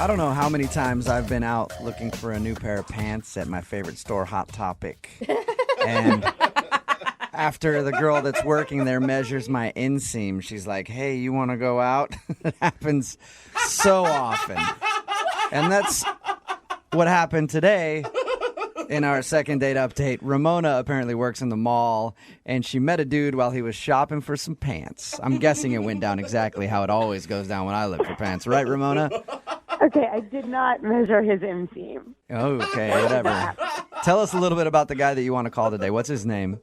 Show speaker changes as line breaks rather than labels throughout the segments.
I don't know how many times I've been out looking for a new pair of pants at my favorite store, Hot Topic. And after the girl that's working there measures my inseam, she's like, hey, you want to go out? It happens so often. And that's what happened today. In our second date update, Ramona apparently works in the mall, and she met a dude while he was shopping for some pants. I'm guessing it went down exactly how it always goes down when I look for pants. Right, Ramona?
Okay, I did not measure his inseam.
Okay, whatever. Tell us a little bit about the guy that you want to call today. What's his name?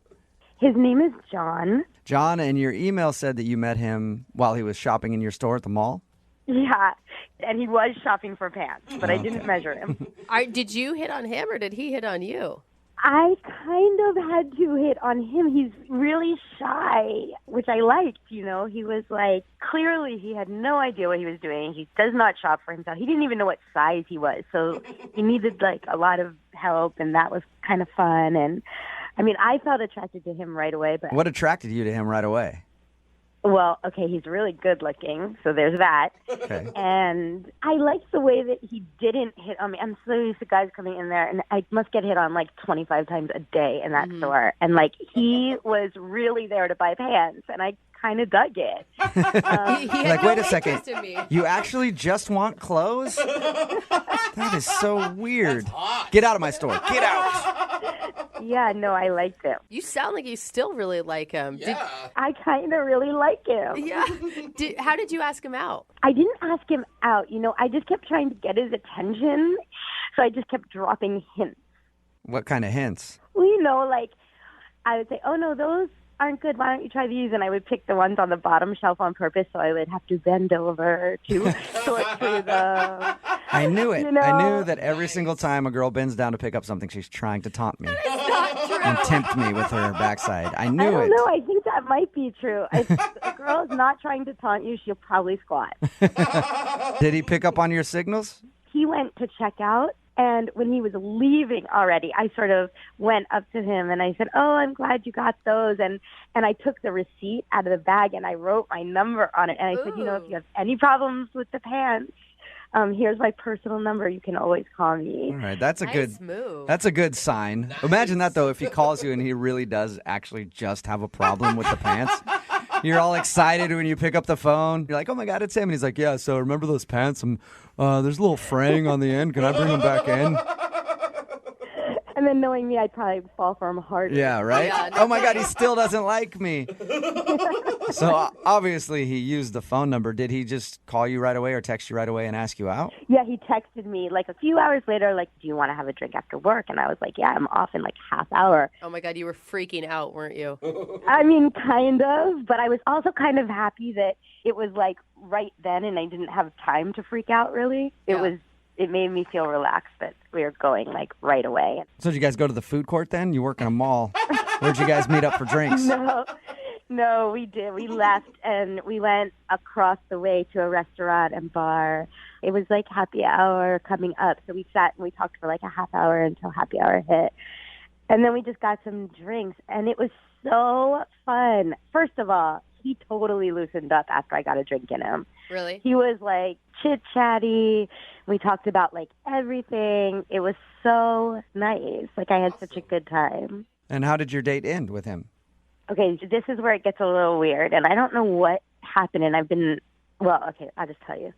His name is John.
John, and your email said that you met him while he was shopping in your store at the mall?
Yeah, and he was shopping for pants, but I didn't measure him.
Did you hit on him or did he hit on you?
I kind of had to hit on him. He's really shy, which I liked, you know. He was like, clearly he had no idea what he was doing. He does not shop for himself. He didn't even know what size he was. So he needed like a lot of help, and that was kind of fun. And I mean, I felt attracted to him right away. But
What attracted you to him right away?
well, okay, he's really good looking, so there's that.
Okay.
And I liked the way that he didn't hit on me. I'm so used to guys coming in there, and I must get hit on like 25 times a day in that store. And like, he was really there to buy pants, and I kind of dug it.
He had
Like,
no
wait a second.
interest in me.
You actually just want clothes? That is so weird. Get out of my store. Get out.
Yeah, no, I liked him.
You sound like you still really like him.
Yeah.
I kind of really like him.
How did you ask him out?
I didn't ask him out. You know, I just kept trying to get his attention, so I just kept dropping hints.
What kind of hints?
Well, you know, like, I would say, oh, no, those aren't good. Why don't you try these? And I would pick the ones on the bottom shelf on purpose, so I would have to bend over to sort through them.
I knew it.
You know?
I knew that every single time a girl bends down to pick up something, she's trying to taunt me and tempt me with her backside. I knew
I don't
it.
know. I think that might be true. If a girl is not trying to taunt you, she'll probably squat.
Did he pick up on your signals?
He went to check out, and when he was leaving already, I sort of went up to him and I said, oh, I'm glad you got those. And I took the receipt out of the bag and I wrote my number on it. And I said, you know, if you have any problems with the pants, here's my personal number. You can always call me.
All right, that's a
Nice
good
move.
That's a good sign. Imagine that though, if he calls you and he really does actually just have a problem with the pants. You're all excited when you pick up the phone. You're like, oh my God, it's him. And he's like, yeah, so remember those pants? There's a little fraying on the end. Can I bring them back in?
And then knowing me, I'd probably fall for him harder.
Yeah, right?
Yeah, no
Oh my God, he still doesn't like me. So obviously he used the phone number. Did he just call you right away or text you right away and ask you out?
Yeah, he texted me like a few hours later, like, do you want to have a drink after work? And I was like, yeah, I'm off in like half hour.
Oh my God, you were freaking out, weren't you?
I mean, kind of, but I was also kind of happy that it was like right then and I didn't have time to freak out really. It made me feel relaxed that we were going like right away.
So did you guys go to the food court then? You work in a mall. Where'd you guys meet up for drinks?
No, we did. We left and we went across the way to a restaurant and bar. It was like happy hour coming up. So we sat and we talked for like a half hour until happy hour hit. And then we just got some drinks and it was so fun. First of all, he totally loosened up after I got a drink in him.
Really?
He was like chit-chatty. We talked about like everything. It was so nice. Like I had such a good time.
And how did your date end with him?
Okay, this is where it gets a little weird, and I don't know what happened, and I'll just tell you.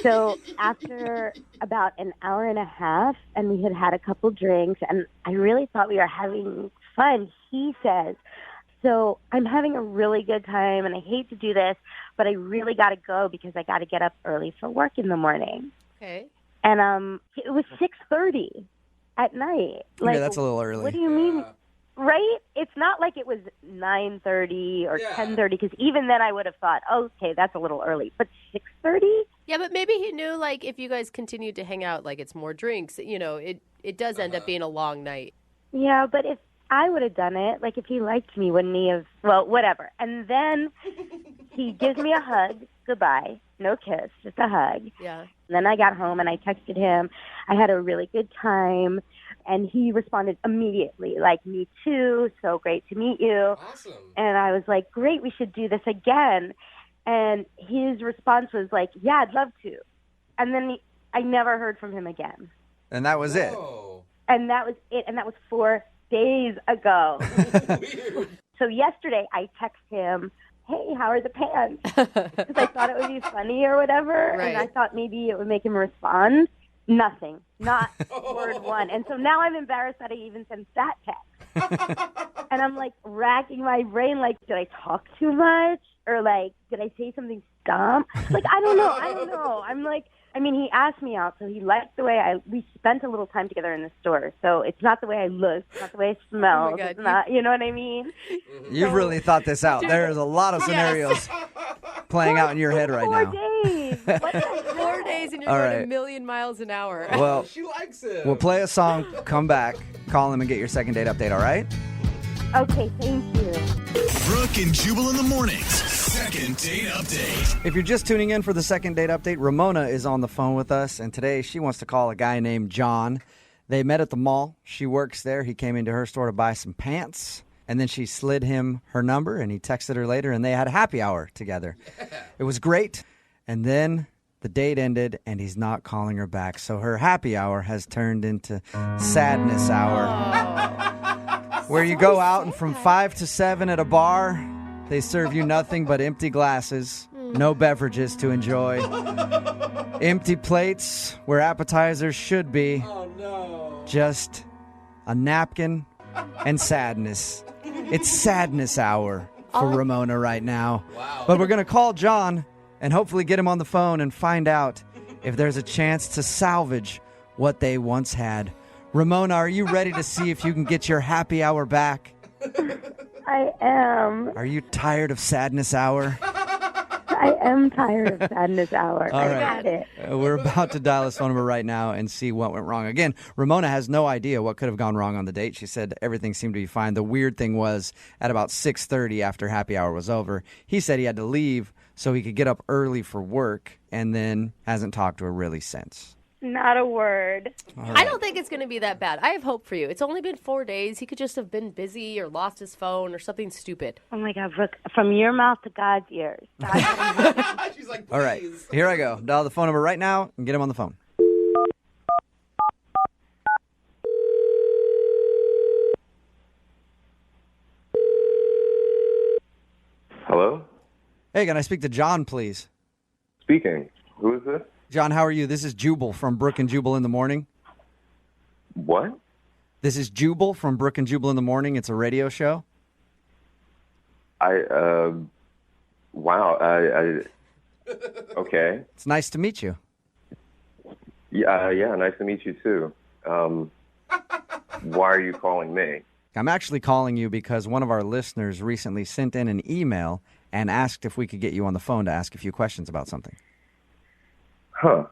So after about an hour and a half, and we had had a couple drinks, and I really thought we were having fun, he says, so I'm having a really good time, and I hate to do this, but I really got to go because I got to get up early for work in the morning.
Okay.
And it was 6:30 at night. Like,
yeah, that's a little early.
What do you mean? Right? It's not like it was 9:30 or 10:30, because even then I would have thought, oh, okay, that's a little early. But 6:30?
Yeah, but maybe he knew, like, if you guys continued to hang out, like, it's more drinks, you know, it does end up being a long night.
Yeah, but if I would have done it, like, if he liked me, wouldn't he have? Well, whatever. And then he gives me a hug. Goodbye. No kiss, just a hug.
Yeah.
And then I got home and I texted him. I had a really good time. And he responded immediately, like, me too, so great to meet you.
Awesome.
And I was like, great, we should do this again. And his response was like, yeah, I'd love to. And then I never heard from him again.
And that was it.
And that was it. And that was 4 days ago.
Weird.
So yesterday I text him, hey, how are the pants? Because I thought it would be funny or whatever.
Right.
And I thought maybe it would make him respond. Nothing. Not word one. And so now I'm embarrassed that I even sent that text. And I'm like racking my brain, like, did I talk too much? Or like, did I say something dumb? Like, I don't know. I'm like, I mean, he asked me out, so he liked the way we spent a little time together in the store. So it's not the way I look, it's not the way I smell.
Oh my God.
It's not, you know what I mean?
You've really thought this out. There's a lot of scenarios playing out in your head right
4
now.
days. What the heck?
4 days and you're
All
going
right.
a million miles an hour.
Well,
She likes him.
we'll play a song, come back, call him, and get your second date update, all right?
Okay, thank you.
Brooke and Jubal in the mornings. Second date update.
If you're just tuning in for the second date update, Ramona is on the phone with us, and today she wants to call a guy named John. They met at the mall. She works there. He came into her store to buy some pants, and then she slid him her number, and he texted her later, and they had a happy hour together. It was great, and then the date ended, and he's not calling her back. So her happy hour has turned into sadness hour. Where you go out and from 5 to 7 at a bar, they serve you nothing but empty glasses, no beverages to enjoy, empty plates where appetizers should be,
Oh, no.
just a napkin and sadness. It's sadness hour for Ramona right now.
Wow.
But we're going to call John and hopefully get him on the phone and find out if there's a chance to salvage what they once had. Ramona, are you ready to see if you can get your happy hour back?
I am.
Are you tired of sadness hour?
I am tired of sadness hour.
All
I
right.
got it.
We're about to dial his phone number right now and see what went wrong. Again, Ramona has no idea what could have gone wrong on the date. She said everything seemed to be fine. The weird thing was at about 6:30 after happy hour was over, he said he had to leave so he could get up early for work and then hasn't talked to her really since.
Not a word.
I don't think it's going to be that bad. I have hope for you. It's only been 4 days. He could just have been busy or lost his phone or something stupid.
Oh my God, Brooke, from your mouth to God's ears.
She's like, please.
All right, here I go. Dial the phone number right now and get him on the phone.
Hello?
Hey, can I speak to John, please?
Speaking. Who is this?
John, how are you? This is Jubal from Brooke and Jubal in the Morning.
What?
This is Jubal from Brooke and Jubal in the Morning. It's a radio show.
Wow. Okay.
It's nice to meet you.
Yeah, nice to meet you too. Why are you calling me?
I'm actually calling you because one of our listeners recently sent in an email and asked if we could get you on the phone to ask a few questions about something.
Huh.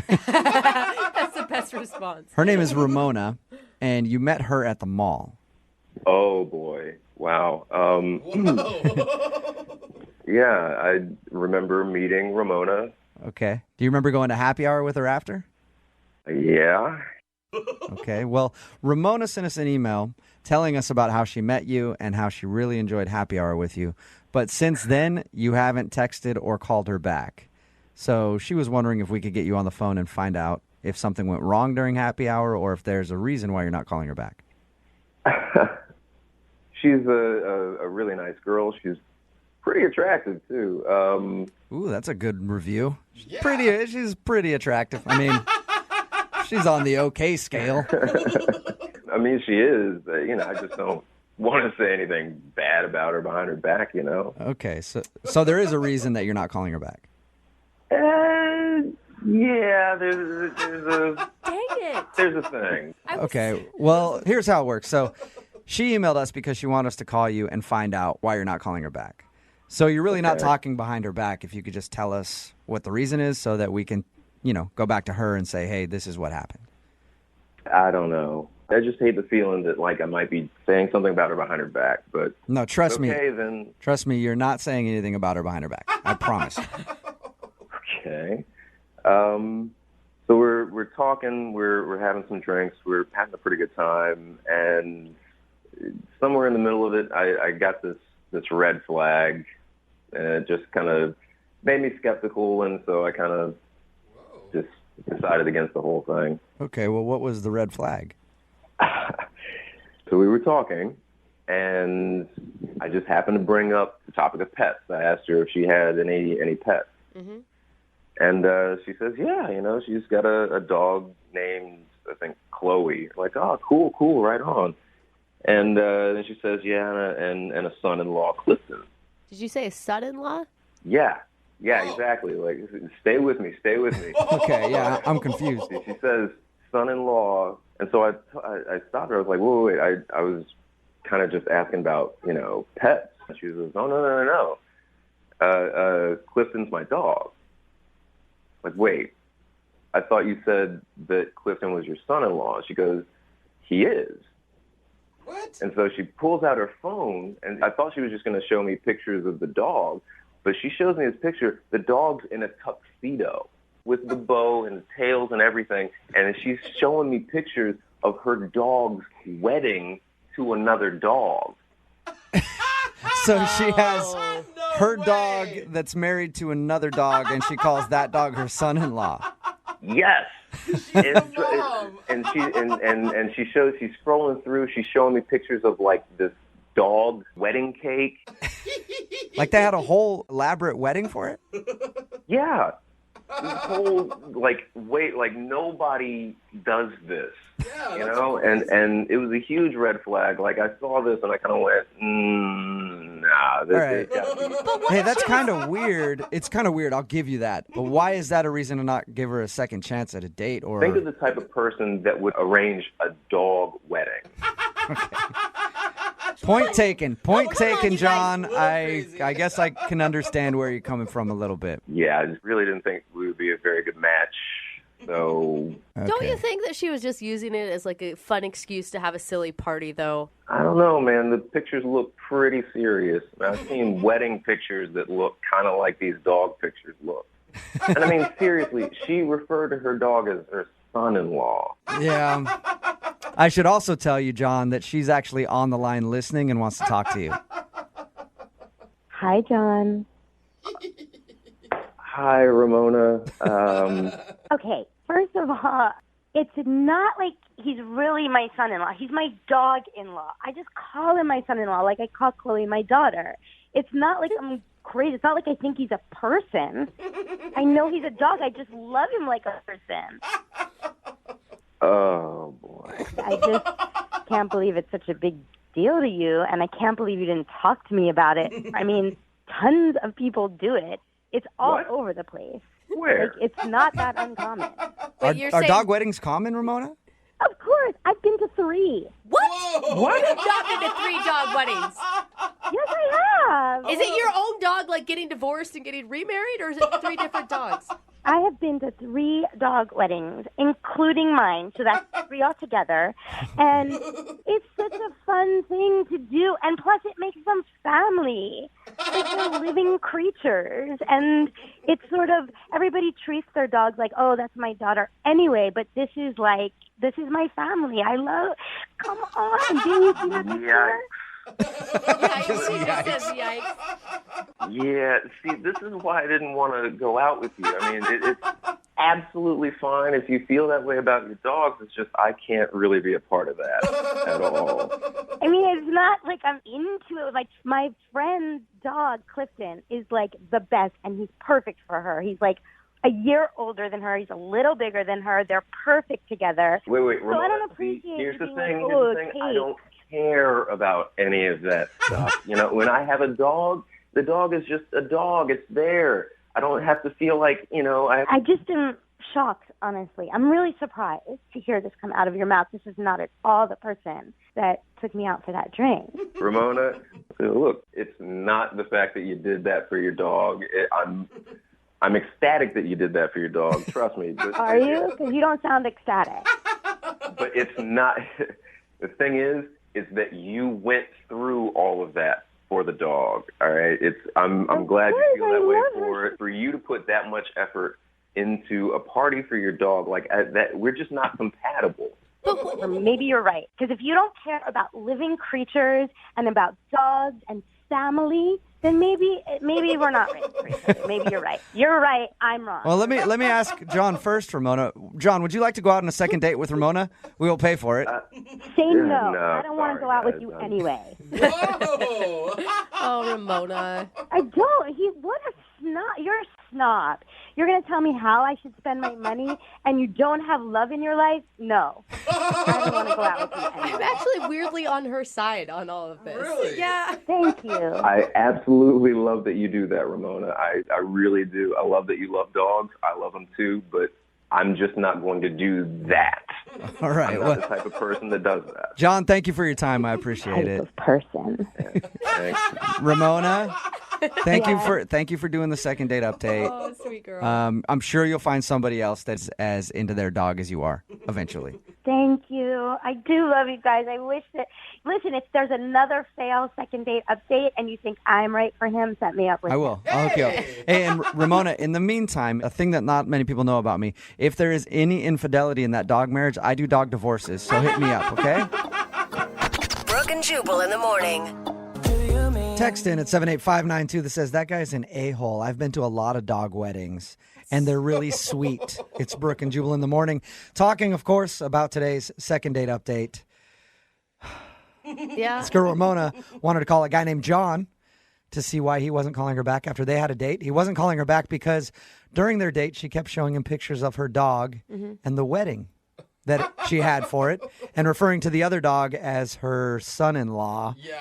That's the best response.
Her name is Ramona, and you met her at the mall.
Oh boy. Wow. Yeah, I remember meeting Ramona.
Okay. Do you remember going to happy hour with her after?
Yeah.
Okay. Well, Ramona sent us an email telling us about how she met you and how she really enjoyed happy hour with you. But since then, you haven't texted or called her back. So she was wondering if we could get you on the phone and find out if something went wrong during happy hour or if there's a reason why you're not calling her back.
She's a really nice girl. She's pretty attractive too.
Ooh, that's a good review. She's pretty attractive. I mean, she's on the okay scale.
I mean, she is. But, I just don't want to say anything bad about her behind her back.
Okay, so there is a reason that you're not calling her back.
Yeah, there's a
Dang it.
there's a thing.
Okay, well, here's how it works. So she emailed us because she wanted us to call you and find out why you're not calling her back. So you're really not
Okay.
talking behind her back. If you could just tell us what the reason is so that we can, go back to her and say, hey, this is what happened.
I don't know. I just hate the feeling that I might be saying something about her behind her back. But
No, trust me.
okay, then
Trust me, you're not saying anything about her behind her back. I promise.
okay. So we're talking. We're having some drinks. We're having a pretty good time, and somewhere in the middle of it, I got this red flag, and it just kind of made me skeptical, and so I kind of just decided against the whole thing.
Okay, well, what was the red flag?
So we were talking, and I just happened to bring up the topic of pets. I asked her if she had any pets.
Mm-hmm.
And she says, yeah, she's got a dog named, I think, Chloe. Like, oh, cool, right on. And then she says, yeah, and a son-in-law, Clifton.
Did you say a son-in-law?
Yeah, exactly. Like, stay with me.
Okay, yeah, I'm confused.
She says son-in-law, and so I stopped her. I was like, wait. I was kind of just asking about, pets. And she says, no. Clifton's my dog. Like, wait, I thought you said that Clifton was your son-in-law. She goes, he is.
What?
And so she pulls out her phone, and I thought she was just going to show me pictures of the dog, but she shows me this picture. The dog's in a tuxedo with the bow and the tails and everything, and she's showing me pictures of her dog's wedding to another dog.
So she has her
way.
dog that's married to another dog, and she calls that dog her son-in-law.
Yes. And she's scrolling through. She's showing me pictures of like this dog wedding cake.
Like they had a whole elaborate wedding for it?
Yeah. This whole like nobody does this.
Yeah,
and it was a huge red flag. Like I saw this and I kind of went, nah. This
All right.
gotta be.
Hey, that's kind of weird. It's kind of weird. I'll give you that. But why is that a reason to not give her a second chance at a date? Or
Think of the type of person that would arrange a dog wedding.
Point taken. Point
come on,
taken,
you
John.
guys.
I guess I can understand where you're coming from a little bit.
Yeah, I just really didn't think we would be a very good match. So
Don't
Okay.
you think that she was just using it as like a fun excuse to have a silly party, though?
I don't know, man. The pictures look pretty serious. I've seen wedding pictures that look kind of like these dog pictures look. And I mean, seriously, she referred to her dog as her son-in-law.
Yeah. I should also tell you, John, that she's actually on the line listening and wants to talk to you.
Hi, John.
Hi, Ramona.
Okay, first of all, it's not like he's really my son-in-law. He's my dog-in-law. I just call him my son-in-law like I call Chloe my daughter. It's not like I'm crazy. It's not like I think he's a person. I know he's a dog. I just love him like a person.
Oh, boy.
I just can't believe it's such a big deal to you, and I can't believe you didn't talk to me about it. I mean, tons of people do it. It's all
What?
over the place.
Where?
Like, it's not that uncommon.
But you're
Are
saying,
dog weddings common, Ramona?
Of course, I've been to 3.
what? What? You've not been to 3 dog weddings.
Yes, I have.
Is it your own dog, like getting divorced and getting remarried, or is it 3 different dogs?
I have been to 3 dog weddings, including mine, so that's 3 altogether. And it's such a fun thing to do, and plus it makes them family. Like they're living creatures, and it's sort of, everybody treats their dogs like, oh, that's my daughter anyway, but this is my family. I love, come on, do you see that picture?
Yikes. He just says yikes.
Yeah, see, this is why I didn't want to go out with you. I mean, it's absolutely fine if you feel that way about your dogs. It's just I can't really be a part of that at all.
I mean, it's not like I'm into it. Like, my friend's dog, Clifton, is like the best, and he's perfect for her. He's like a year older than her. He's a little bigger than her. They're perfect together.
Wait,
So
Ramona,
I don't appreciate
here's
you
the
being
thing.
like,
Here's
oh,
the thing. I
Kate.
don't care about any of that stuff. When I have a dog, the dog is just a dog. It's there. I don't have to feel like,
I just am shocked, honestly. I'm really surprised to hear this come out of your mouth. This is not at all the person that took me out for that drink.
Ramona, look, it's not the fact that you did that for your dog. I'm ecstatic that you did that for your dog. Trust me. But,
Are you? Because you don't sound ecstatic.
But it's not. The thing is that you went through all of that for the dog. All right. I'm glad you feel that way for it. For you to put that much effort into a party for your dog, like that, we're just not compatible.
Or maybe you're right. Because if you don't care about living creatures and about dogs and family, then maybe we're not right for each other. Maybe you're right. You're right. I'm wrong.
Well, let me ask John first, Ramona. John, would you like to go out on a second date with Ramona? We will pay for it.
Say no.
no,
I don't want to go out with you anyway.
Whoa!
Oh, Ramona.
I don't. What a snob. You're a snob. You're going to tell me how I should spend my money and you don't have love in your life? No. I don't want to go out with you
I'm
anyway.
actually weirdly on her side on all of this.
Really?
Yeah.
Thank you.
I absolutely love that you do that, Ramona. I really do. I love that you love dogs. I love them too, but I'm just not going to do that.
All right.
I'm
Well,
not the type of person that does that.
John, thank you for your time. I appreciate
Type
it.
of person.
Thanks.
Ramona, thank you for doing the second date update.
Oh, sweet girl.
I'm sure you'll find somebody else that's as into their dog as you are eventually.
Thank you. I do love you guys. I wish that, listen, if there's another fail second date update and you think I'm right for him, set me up with
I
him.
will. I'll hook you up. Hey, and Ramona, in the meantime, a thing that not many people know about me, if there is any infidelity in that dog marriage, I do dog divorces. So hit me up, okay?
Brooke and Jubal in the morning.
Text in at 78592 that says, that guy's an a-hole. I've been to a lot of dog weddings, and they're really sweet. It's Brooke and Jubal in the morning. Talking, of course, about today's second date update.
Yeah.
This girl, Ramona, wanted to call a guy named John to see why he wasn't calling her back after they had a date. He wasn't calling her back because during their date, she kept showing him pictures of her dog and the wedding that she had for it, and referring to the other dog as her son-in-law.
Yeah.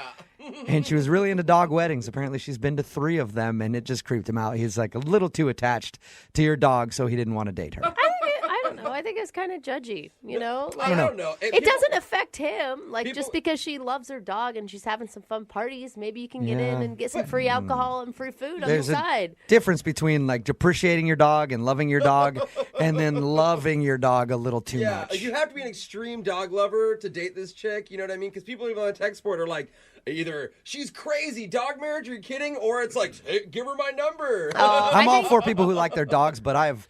And she was really into dog weddings. Apparently, she's been to 3 of them, and it just creeped him out. He's like a little too attached to your dog, so he didn't want to date her.
I don't know. I think it's kind of judgy, you know? Like,
I don't know.
it doesn't affect him. Like, just because she loves her dog and she's having some fun parties, maybe you can get in and get some free alcohol and free food on
There's
the
a
side.
difference between like appreciating your dog and loving your dog, and then loving your dog a little too
Yeah,
much.
you have to be an extreme dog lover to date this chick. You know what I mean? Because people even on the text board are like, either she's crazy, dog marriage, are you kidding? Or it's like, hey, give her my number.
I'm all for people who like their dogs, but I've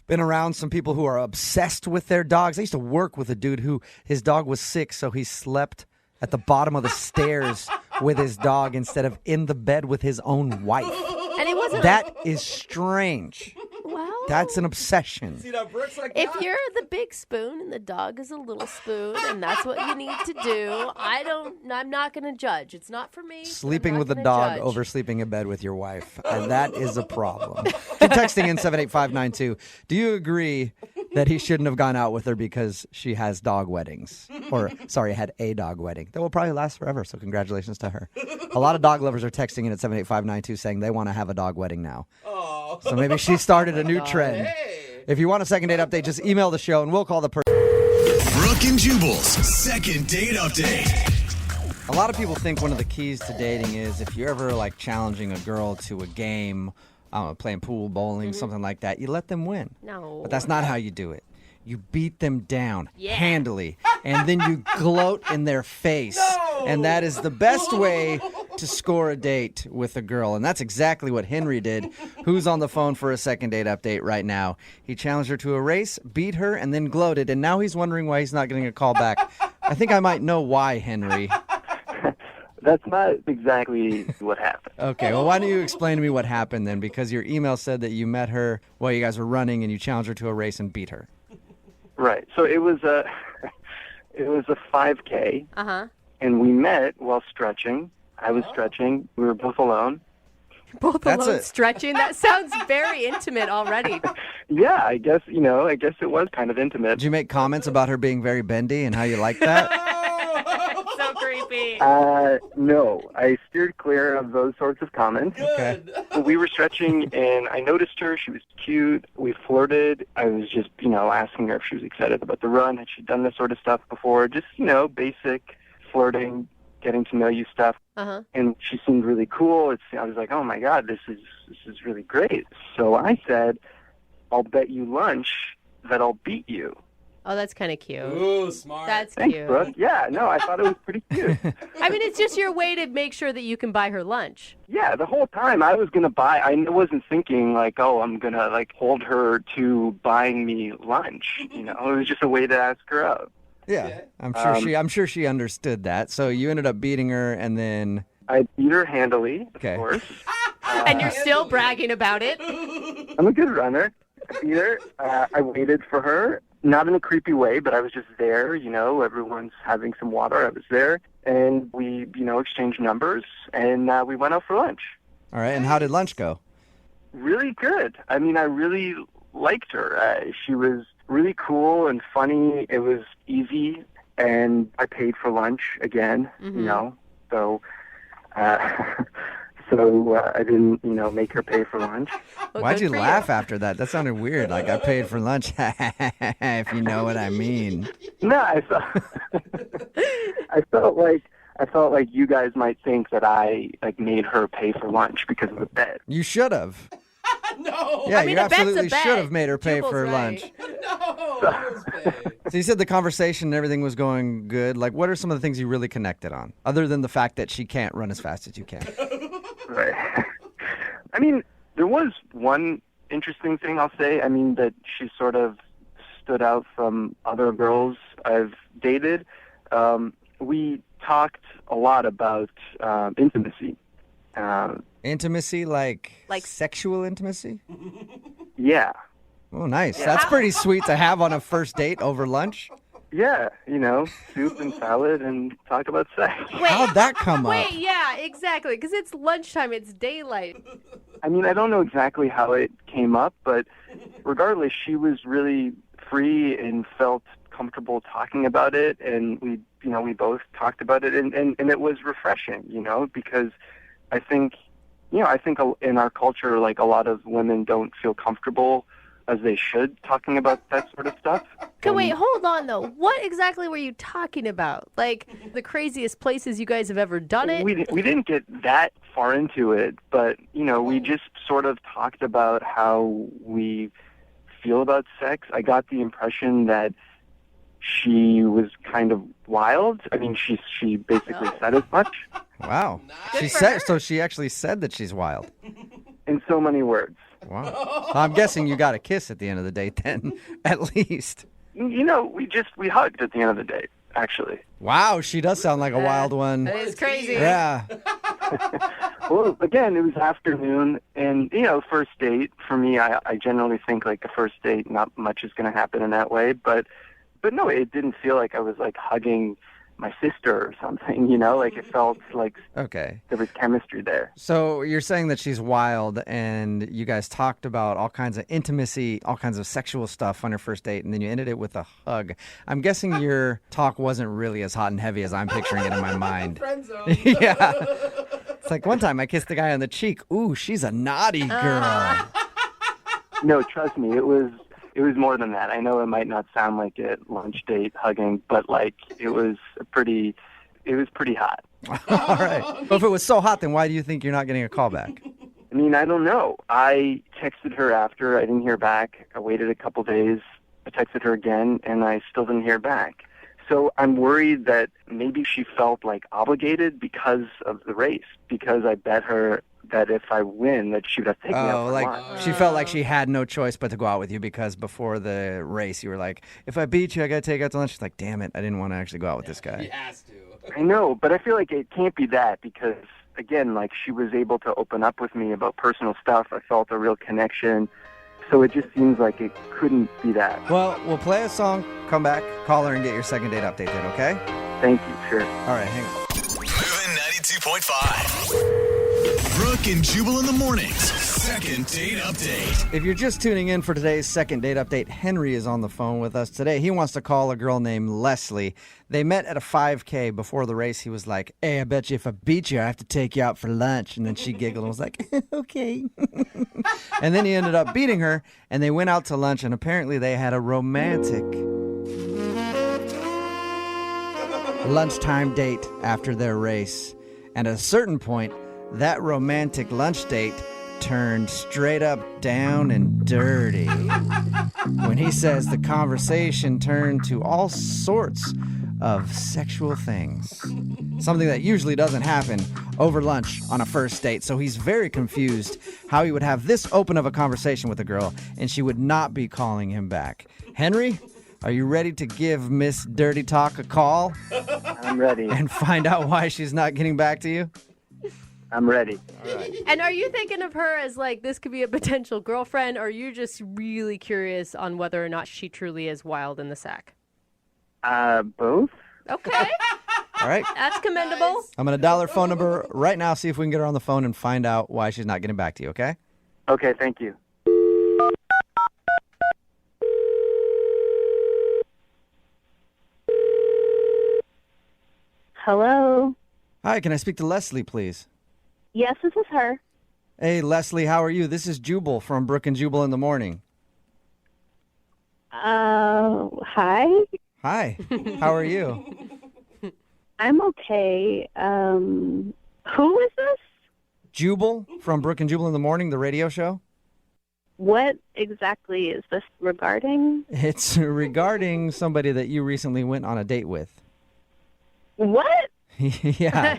been around some people who are obsessed with their dogs. I used to work with a dude who his dog was sick, so he slept at the bottom of the stairs with his dog instead of in the bed with his own wife.
And it wasn't
That is strange.
well.
That's an obsession.
See, now Brooke's like,
If
that.
you're the big spoon and the dog is a little spoon, and that's what you need to do, I'm not going to judge. It's not for me.
Sleeping
I'm
with
not
a
gonna
dog
judge.
over sleeping in bed with your wife. And that is a problem. Keep texting in 78592. Do you agree that he shouldn't have gone out with her because she has dog weddings? Or, sorry, had a dog wedding. That will probably last forever, so congratulations to her. A lot of dog lovers are texting in at 78592 saying they want to have a dog wedding now.
Oh.
So maybe she started a new trend.
Hey.
If you want a second date update, just email the show and we'll call the person.
Brooke and Jubal's second date update.
A lot of people think one of the keys to dating is if you're ever like challenging a girl to a game, I don't know, playing pool, bowling, something like that, you let them win.
No.
But that's not how you do it. You beat them down handily, and then you gloat in their face. And that is the best way to score a date with a girl. And that's exactly what Henry did, who's on the phone for a second date update right now. He challenged her to a race, beat her, and then gloated. And now he's wondering why he's not getting a call back. I think I might know why, Henry.
That's not exactly what happened.
Okay, well, why don't you explain to me what happened then? Because your email said that you met her while you guys were running and you challenged her to a race and beat her.
Right. So it was a 5K, and we met while stretching. I was stretching. We were both alone.
Both
That's
alone
it.
stretching. That sounds very intimate already.
Yeah, I guess it was kind of intimate.
Did you make comments about her being very bendy and how you like that?
So creepy.
No, I steered clear of those sorts of comments.
Okay.
We were stretching, and I noticed her. She was cute. We flirted. I was just, asking her if she was excited about the run. Had she done this sort of stuff before? Just, basic flirting, getting to know you stuff. And she seemed really cool. I was like, oh my God, this is really great. So I said, I'll bet you lunch that I'll beat you.
Oh, that's kind of cute.
Ooh, smart.
That's
Thanks,
cute.
Brooke. Yeah, no, I thought it was pretty cute.
I mean, it's just your way to make sure that you can buy her lunch.
Yeah, the whole time I was going to buy, I wasn't thinking like, oh, I'm going to like hold her to buying me lunch. It was just a way to ask her out.
Yeah, I'm sure she understood that. So you ended up beating her, and then
I beat her handily, of
Okay.
course.
And you're still bragging about it.
I'm a good runner. I beat her. I waited for her, not in a creepy way, but I was just there. Everyone's having some water. I was there, and we, exchanged numbers, and we went out for lunch.
All right, and how did lunch go?
Really good. I mean, I really liked her. She was really cool and funny. It was easy, and I paid for lunch again. So. So I didn't, make her pay for lunch.
Well,
Why'd
good
you
for
laugh after that? That sounded weird. Like I paid for lunch, if you know what I mean.
No, I felt like you guys might think that I made her pay for lunch because of the bet.
You should have.
No.
Yeah,
I mean,
you
a bet's a
absolutely
bet.
should have made her pay
Jubal's
for
right.
lunch.
No. That was fake.
So you said the conversation and everything was going good. Like, what are some of the things you really connected on, other than the fact that she can't run as fast as you can?
Right. I mean, there was one interesting thing I'll say. I mean, that she sort of stood out from other girls I've dated. We talked a lot about intimacy.
Intimacy, like sexual intimacy?
Yeah.
Oh, nice. That's pretty sweet to have on a first date over lunch.
Yeah, soup and salad and talk about sex.
How'd that come up?
Wait, yeah, exactly. Because it's lunchtime, it's daylight.
I mean, I don't know exactly how it came up, but regardless, she was really free and felt comfortable talking about it, and we both talked about it, and it was refreshing, because I think in our culture, like, a lot of women don't feel comfortable as they should talking about that sort of stuff.
Okay, wait, hold on, though. What exactly were you talking about? Like, the craziest places you guys have ever done it?
We didn't get that far into it, but, we just sort of talked about how we feel about sex. I got the impression that she was kind of wild. I mean, she basically said as much.
Wow. She actually said that she's wild.
In so many words.
Wow. Well, I'm guessing you got a kiss at the end of the date then, at least.
We hugged at the end of the date, actually.
Wow, she does sound like a wild one.
That is crazy.
Yeah.
Well, again, it was afternoon, and, first date, for me, I generally think, like, a first date, not much is going to happen in that way, but no, it didn't feel like I was, like, hugging my sister or something, like it felt like
Okay.
there was chemistry there.
So you're saying that she's wild, and you guys talked about all kinds of intimacy, all kinds of sexual stuff on your first date, and then you ended it with a hug. I'm guessing your talk wasn't really as hot and heavy as I'm picturing it in my mind.
Friend zone.
Yeah. It's like one time I kissed the guy on the cheek. Ooh, she's a naughty girl.
No, trust me, it was more than that. I know it might not sound like it, lunch date, hugging, but like it was pretty hot.
All right. But if it was so hot, then why do you think you're not getting a call back?
I mean, I don't know. I texted her after. I didn't hear back. I waited a couple days. I texted her again, and I still didn't hear back. So I'm worried that maybe she felt like obligated because of the race, because I bet her that if I win, that she would have taken me out for lunch.
She felt like she had no choice but to go out with you because before the race you were like, if I beat you, I got to take you out to lunch. She's like, damn it, I didn't want to actually go out with this guy.
He has to.
I know, but I feel like it can't be that because, again, like she was able to open up with me about personal stuff. I felt a real connection. So it just seems like it couldn't be that.
Well, we'll play a song, come back, call her, and get your second date update then, okay?
Thank you, sure.
All right, hang on.
Moving 92.5. Brooke and Jubal in the mornings. Second date update.
If you're just tuning in for today's second date update, Henry is on the phone with us today. He wants to call a girl named Leslie. They met at a 5K. Before the race, he was like, hey, I bet you if I beat you, I have to take you out for lunch. And then she giggled and was like, okay. And then he ended up beating her, and they went out to lunch, and apparently they had a romantic lunchtime date after their race. And at a certain point, that romantic lunch date turned straight up down and dirty. When he says the conversation turned to all sorts of sexual things. Something that usually doesn't happen over lunch on a first date. So he's very confused how he would have this open of a conversation with a girl and she would not be calling him back. Henry, are you ready to give Miss Dirty Talk a call?
I'm ready.
And find out why she's not getting back to you?
I'm ready.
All right.
And are you thinking of her as like this could be a potential girlfriend, or are you just really curious on whether or not she truly is wild in the sack?
Both?
Okay.
All right.
That's commendable.
Nice.
I'm going to dial her phone number right now, see if we can get her on the phone and find out why she's not getting back to you, okay?
Okay, thank you.
Hello.
Hi, can I speak to Leslie, please?
Yes, this is her.
Hey, Leslie, how are you? This is Jubal from Brooke and Jubal in the morning.
Hi.
Hi, how are you?
I'm okay. Who is this?
Jubal from Brooke and Jubal in the morning, the radio show.
What exactly is this regarding?
It's regarding somebody that you recently went on a date with.
What?
Yeah.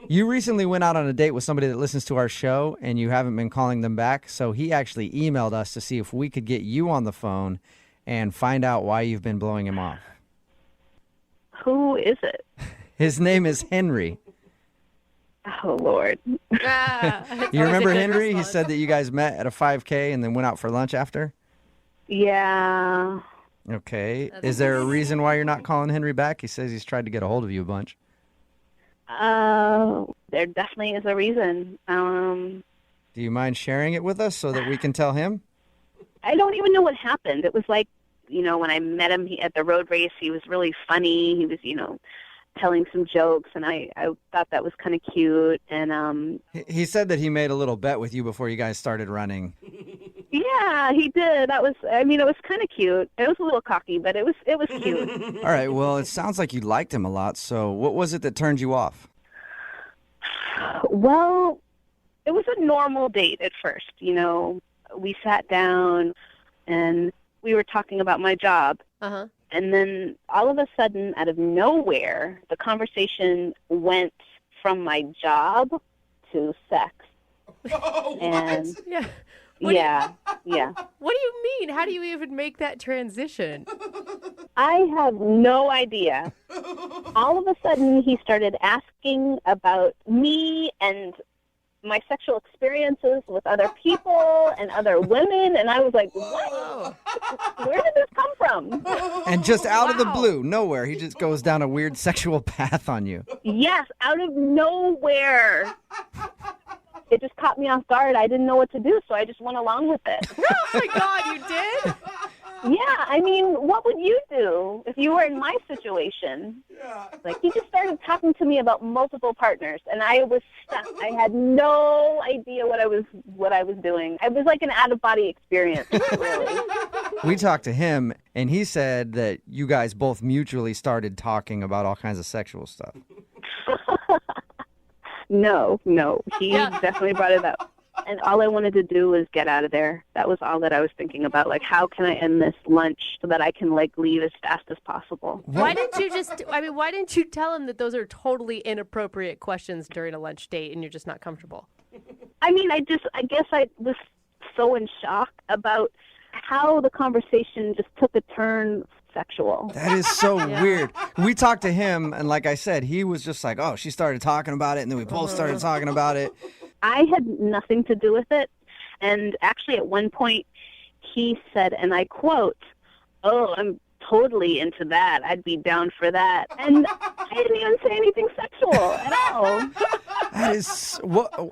You recently went out on a date with somebody that listens to our show, and you haven't been calling them back. So he actually emailed us to see if we could get you on the phone and find out why you've been blowing him off.
Who is it?
His name is Henry.
Oh, Lord.
You remember Henry? He said that you guys met at a 5K and then went out for lunch after?
Yeah.
Okay. Is there a reason why you're not calling Henry back? He says he's tried to get a hold of you a bunch.
There definitely is a reason.
Do you mind sharing it with us so that we can tell him?
I don't even know what happened. It was like, when I met him at the road race, he was really funny. He was, telling some jokes, and I thought that was kind of cute. And
He said that he made a little bet with you before you guys started running.
yeah, he did. It was kind of cute. It was a little cocky, but it was cute.
All right, well, it sounds like you liked him a lot, so what was it that turned you off?
Well, it was a normal date at first. We sat down, and we were talking about my job.
Uh-huh.
And then all of a sudden, out of nowhere, the conversation went from my job to sex.
Oh,
And
what?
Yeah.
yeah.
What do you mean? How do you even make that transition?
I have no idea. All of a sudden, he started asking about me and my sexual experiences with other people and other women, and I was like, what? Where did this come from?
And just out of the
Wow.
blue, nowhere, he just goes down a weird sexual path on you.
Yes, out of nowhere. It just caught me off guard. I didn't know what to do, so I just went along with it.
Oh my God, you did?
Yeah, what would you do if you were in my situation?
Yeah.
Like, he just started talking to me about multiple partners, and I was stuck. I had no idea what I was doing. It was like an out-of-body experience, really.
We talked to him, and he said that you guys both mutually started talking about all kinds of sexual stuff.
No. He definitely brought it up. And all I wanted to do was get out of there. That was all that I was thinking about. Like, how can I end this lunch so that I can, leave as fast as possible?
Why didn't you tell him that those are totally inappropriate questions during a lunch date and you're just not comfortable?
I guess I was so in shock about how the conversation just took a turn sexual.
That is so weird. We talked to him, and like I said, he was just like, oh, she started talking about it, and then we both started talking about it.
I had nothing to do with it. And actually, at one point, he said, and I quote, "Oh, I'm totally into that. I'd be down for that." And I didn't even say anything sexual at all.
That is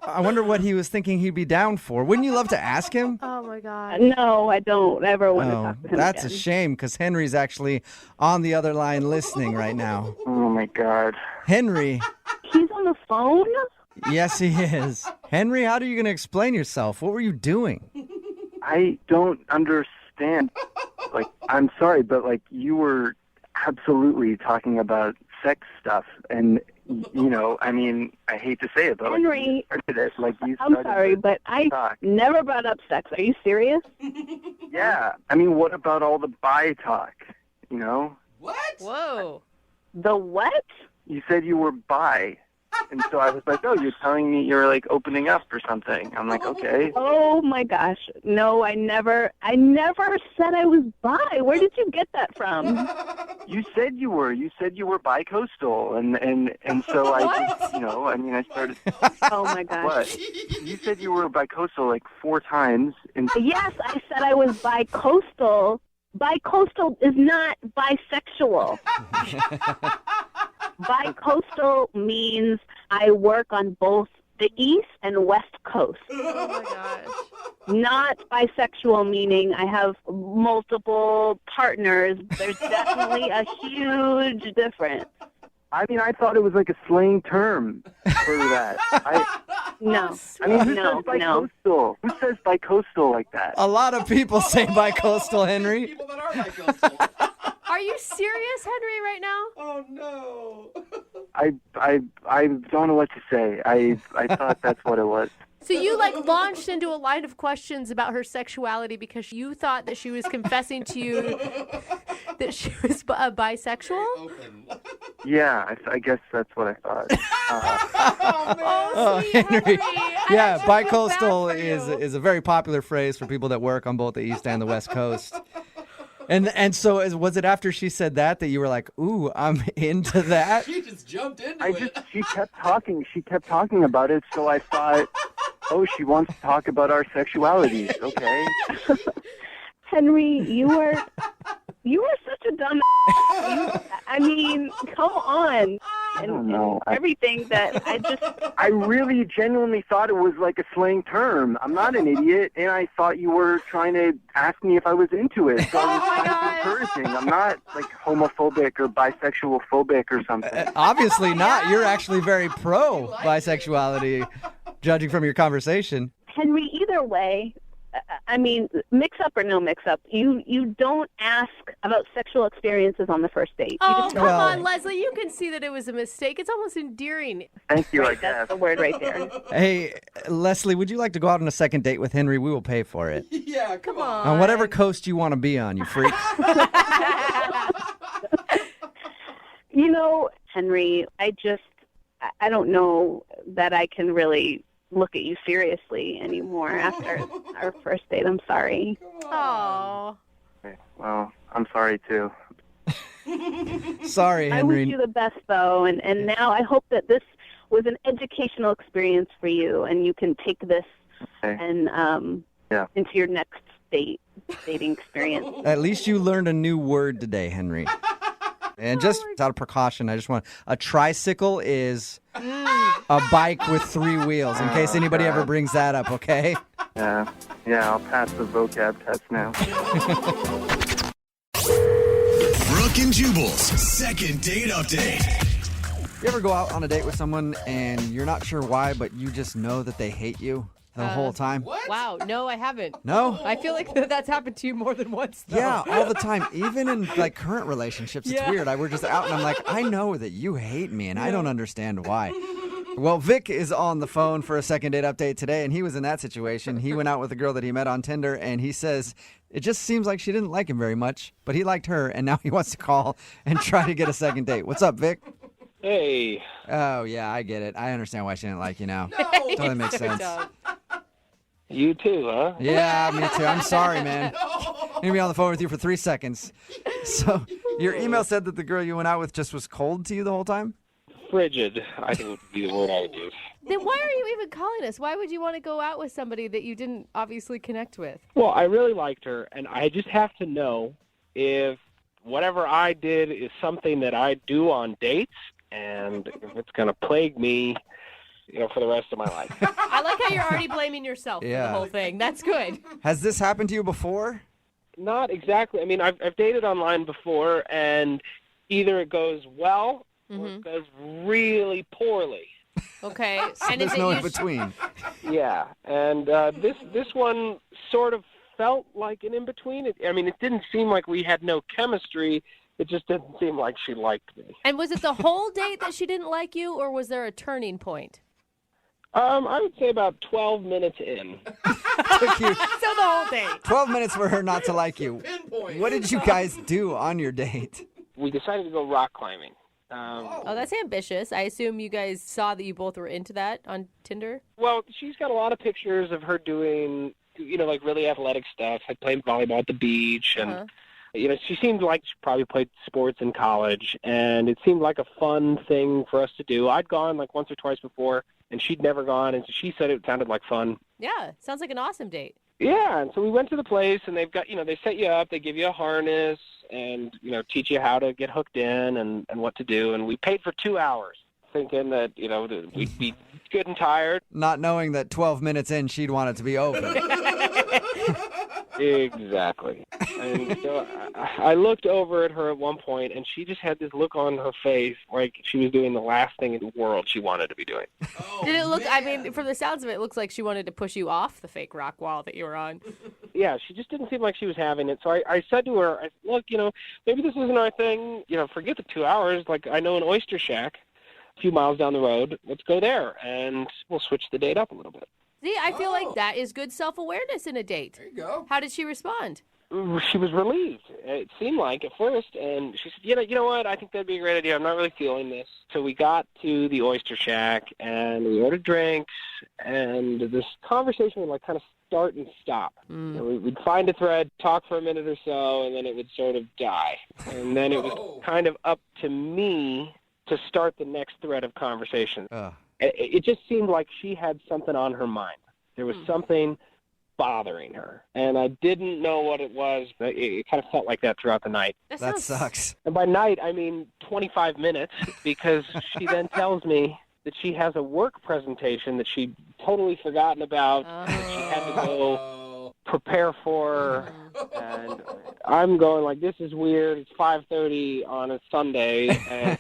I wonder what he was thinking he'd be down for. Wouldn't you love to ask him?
Oh my God.
No, I don't ever want to
Oh,
talk to him
that's
again.
a shame because Henry's actually on the other line listening right now.
Oh, my God.
Henry,
He's on the phone?
yes, he is. Henry, how are you going to explain yourself? What were you doing?
I don't understand. I'm sorry, but, you were absolutely talking about sex stuff. And, I hate to say it, but,
Henry,
you started it. You
I'm
started
sorry,
the
but I
talk.
never brought up sex. Are you serious?
Yeah. What about all the bi talk?
What?
Whoa.
The what?
You said you were bi. And so I was like, oh, you're telling me you're like opening up or something. I'm like, okay.
Oh my gosh. No, I never said I was bi. Where did you get that from?
You said you were. You said you were bi-coastal. And so I just, I started.
Oh my gosh.
What? You said you were bi-coastal like 4 times. And
Yes, I said I was bi-coastal. Bi-coastal is not bisexual. Bi-coastal means I work on both the East and West Coast.
Oh my gosh.
Not bisexual, meaning I have multiple partners. There's definitely a huge difference.
I mean, I thought it was like a slang term for that.
No.
Who says bi-coastal? Who says bi-coastal like that?
A lot of people say bi-coastal, Henry.
People that are bi-coastal.
Are you serious, Henry, right now?
Oh, no.
I don't know what to say. I thought that's what it was.
So you launched into a line of questions about her sexuality because you thought that she was confessing to you that she was bisexual?
Yeah, I guess that's what I thought.
Oh, sweet
Henry.
I
Yeah,
actually feel
bi-coastal
bad for you.
is a very popular phrase for people that work on both the East and the West Coast. And so was it after she said that you were like, ooh, I'm into that?
She just jumped into it.
She kept talking. She kept talking about it, so I thought, oh, she wants to talk about our sexualities. Okay.
Henry, you are such a dumb. I mean, come on.
I don't know.
Everything that
I really genuinely thought it was like a slang term. I'm not an idiot, and I thought you were trying to ask me if I was into it. So I was trying to be encouraging. I'm not like homophobic or bisexual phobic or something.
Obviously not. You're actually very pro bisexuality, judging from your conversation.
Henry, either way, I mean, mix up or no mix up, you don't ask about sexual experiences on the first date.
Oh, come on, Leslie. You can see that it was a mistake. It's almost endearing.
Thank you, I guess.
That's the word right there.
Hey, Leslie, would you like to go out on a second date with Henry? We will pay for it.
Yeah, come on.
On whatever coast you want to be on, you freak.
Henry, I don't know that I can really look at you seriously anymore after our first date. I'm sorry.
Oh.
Okay, well, I'm sorry too.
Sorry,
I wish
Henry.
you the best, though, and now I hope that this was an educational experience for you, and you can take this and into your next dating experience.
At least you learned a new word today, Henry. And just out of precaution, I just want a tricycle is a bike with 3 wheels, in case anybody ever brings that up, okay?
Yeah, I'll pass the vocab test now.
Brooke and Jubal's second date update.
You ever go out on a date with someone and you're not sure why, but you just know that they hate you the whole time?
What?
Wow. No, I haven't.
No?
I feel like that's happened to you more than once, though.
Yeah, all the time. Even in current relationships, it's weird. We're just out and I'm like, I know that you hate me and I don't understand why. Well, Vic is on the phone for a second date update today, and he was in that situation. He went out with a girl that he met on Tinder, and he says it just seems like she didn't like him very much, but he liked her, and now he wants to call and try to get a second date. What's up, Vic?
Hey.
Oh, yeah, I get it. I understand why she didn't like you now.
No.
Totally makes sense.
You too, huh?
Yeah, me too. I'm sorry, man. I'm going to be on the phone with you for 3 seconds. So your email said that the girl you went out with just was cold to you the whole time?
Frigid, I think would be the word I would use.
Then why are you even calling us? Why would you want to go out with somebody that you didn't obviously connect with?
Well, I really liked her, and I just have to know if whatever I did is something that I do on dates, and if it's going to plague me, for the rest of my life.
I like how you're already blaming yourself for the whole thing. That's good.
Has this happened to you before?
Not exactly. I mean, I've dated online before, and either it goes well or it goes really poorly.
Okay.
So
and
there's no in between.
Yeah, and this one sort of felt like an in-between. It didn't seem like we had no chemistry. It just didn't seem like she liked me.
And was it the whole date that she didn't like you, or was there a turning point?
I would say about 12 minutes in.
Took you
So the whole date.
12 minutes for her not to like you.
Pinpoint.
What did you guys do on your date?
We decided to go rock climbing.
Oh, that's ambitious. I assume you guys saw that you both were into that on Tinder?
Well, she's got a lot of pictures of her doing, like really athletic stuff, like playing volleyball at the beach. And, she seemed like she probably played sports in college. And it seemed like a fun thing for us to do. I'd gone like once or twice before, and she'd never gone. And so she said it sounded like fun.
Yeah, sounds like an awesome date.
Yeah, and so we went to the place, and they've got, they set you up, they give you a harness, and, teach you how to get hooked in and what to do. And we paid for 2 hours, thinking that, that we'd be good and tired.
Not knowing that 12 minutes in, she'd want it to be over.
Exactly. And so I looked over at her at one point, and she just had this look on her face like she was doing the last thing in the world she wanted to be doing.
Did it look, from the sounds of it, it looks like she wanted to push you off the fake rock wall that you were on.
Yeah, she just didn't seem like she was having it. So I said to her, look, maybe this isn't our thing. Forget the 2 hours. Like, I know an oyster shack a few miles down the road. Let's go there, and we'll switch the date up a little bit.
See, I feel like that is good self-awareness in a date.
There you go.
How did she respond?
She was relieved, it seemed like, at first, and she said, you know what, I think that'd be a great idea. I'm not really feeling this. So we got to the oyster shack, and we ordered drinks, and this conversation would, kind of start and stop. We'd find a thread, talk for a minute or so, and then it would sort of die. And then it was kind of up to me to start the next thread of conversation. It just seemed like she had something on her mind. There was something bothering her, and I didn't know what it was. It kind of felt like that throughout the night.
That sucks.
And by night, I mean 25 minutes, because she then tells me that she has a work presentation that she'd totally forgotten about, that she had to go prepare for, and I'm going like, this is weird. It's 5:30 on a Sunday, and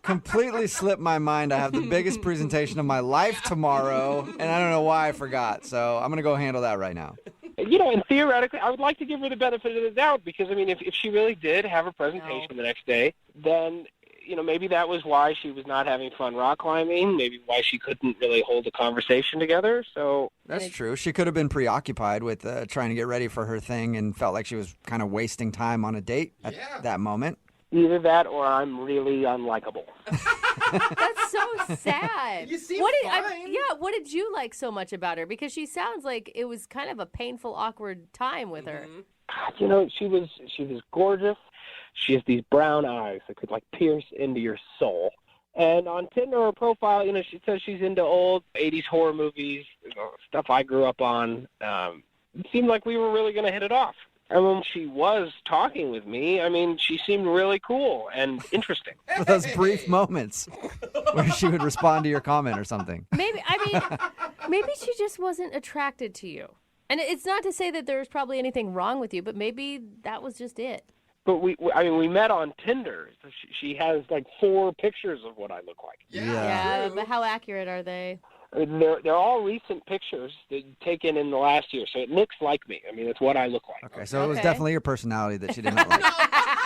completely slipped my mind. I have the biggest presentation of my life tomorrow, and I don't know why I forgot. So I'm going to go handle that right now.
And theoretically, I would like to give her the benefit of the doubt, because, if she really did have a presentation the next day, then, maybe that was why she was not having fun rock climbing, maybe why she couldn't really hold a conversation together. So
that's true. She could have been preoccupied with trying to get ready for her thing and felt like she was kind of wasting time on a date at that moment.
Either that, or I'm really unlikable.
That's so sad.
You seem fine.
What did you like so much about her? Because she sounds like it was kind of a painful, awkward time with her.
She was gorgeous. She has these brown eyes that could pierce into your soul. And on Tinder, her profile, she says she's into old 80s horror movies, stuff I grew up on. It seemed like we were really going to hit it off. And when she was talking with me, she seemed really cool and interesting.
Those brief moments where she would respond to your comment or something.
Maybe she just wasn't attracted to you. And it's not to say that there's probably anything wrong with you, but maybe that was just it.
But we met on Tinder. So she has 4 pictures of what I look like.
Yeah, but how accurate are they?
They're all recent pictures that taken in the last year, so it looks like me. It's what I look like.
Okay, so it was definitely your personality that she didn't like.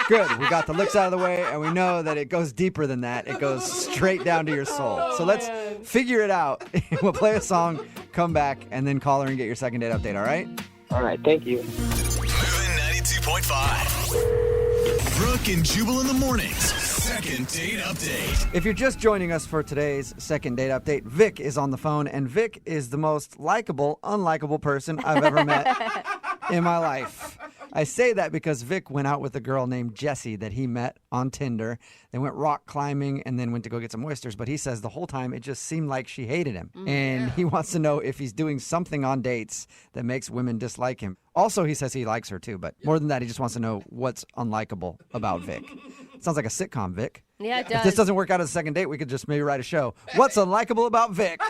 Good, we got the looks out of the way, and we know that it goes deeper than that. It goes straight down to your soul. So let's figure it out. We'll play a song, come back, and then call her and get your second date update, all right?
All right, thank you.
Moving 92.5. Brooke and Jubal in the mornings. Second date update.
If you're just joining us for today's second date update, Vic is on the phone, and Vic is the most likable, unlikable person I've ever met in my life. I say that because Vic went out with a girl named Jessie that he met on Tinder. They went rock climbing and then went to go get some oysters, but he says the whole time it just seemed like she hated him. And he wants to know if he's doing something on dates that makes women dislike him. Also, he says he likes her too, but more than that, he just wants to know what's unlikable about Vic. Sounds like a sitcom, Vic.
Yeah, it does.
If this doesn't work out as a second date, we could just maybe write a show. What's unlikable about Vic?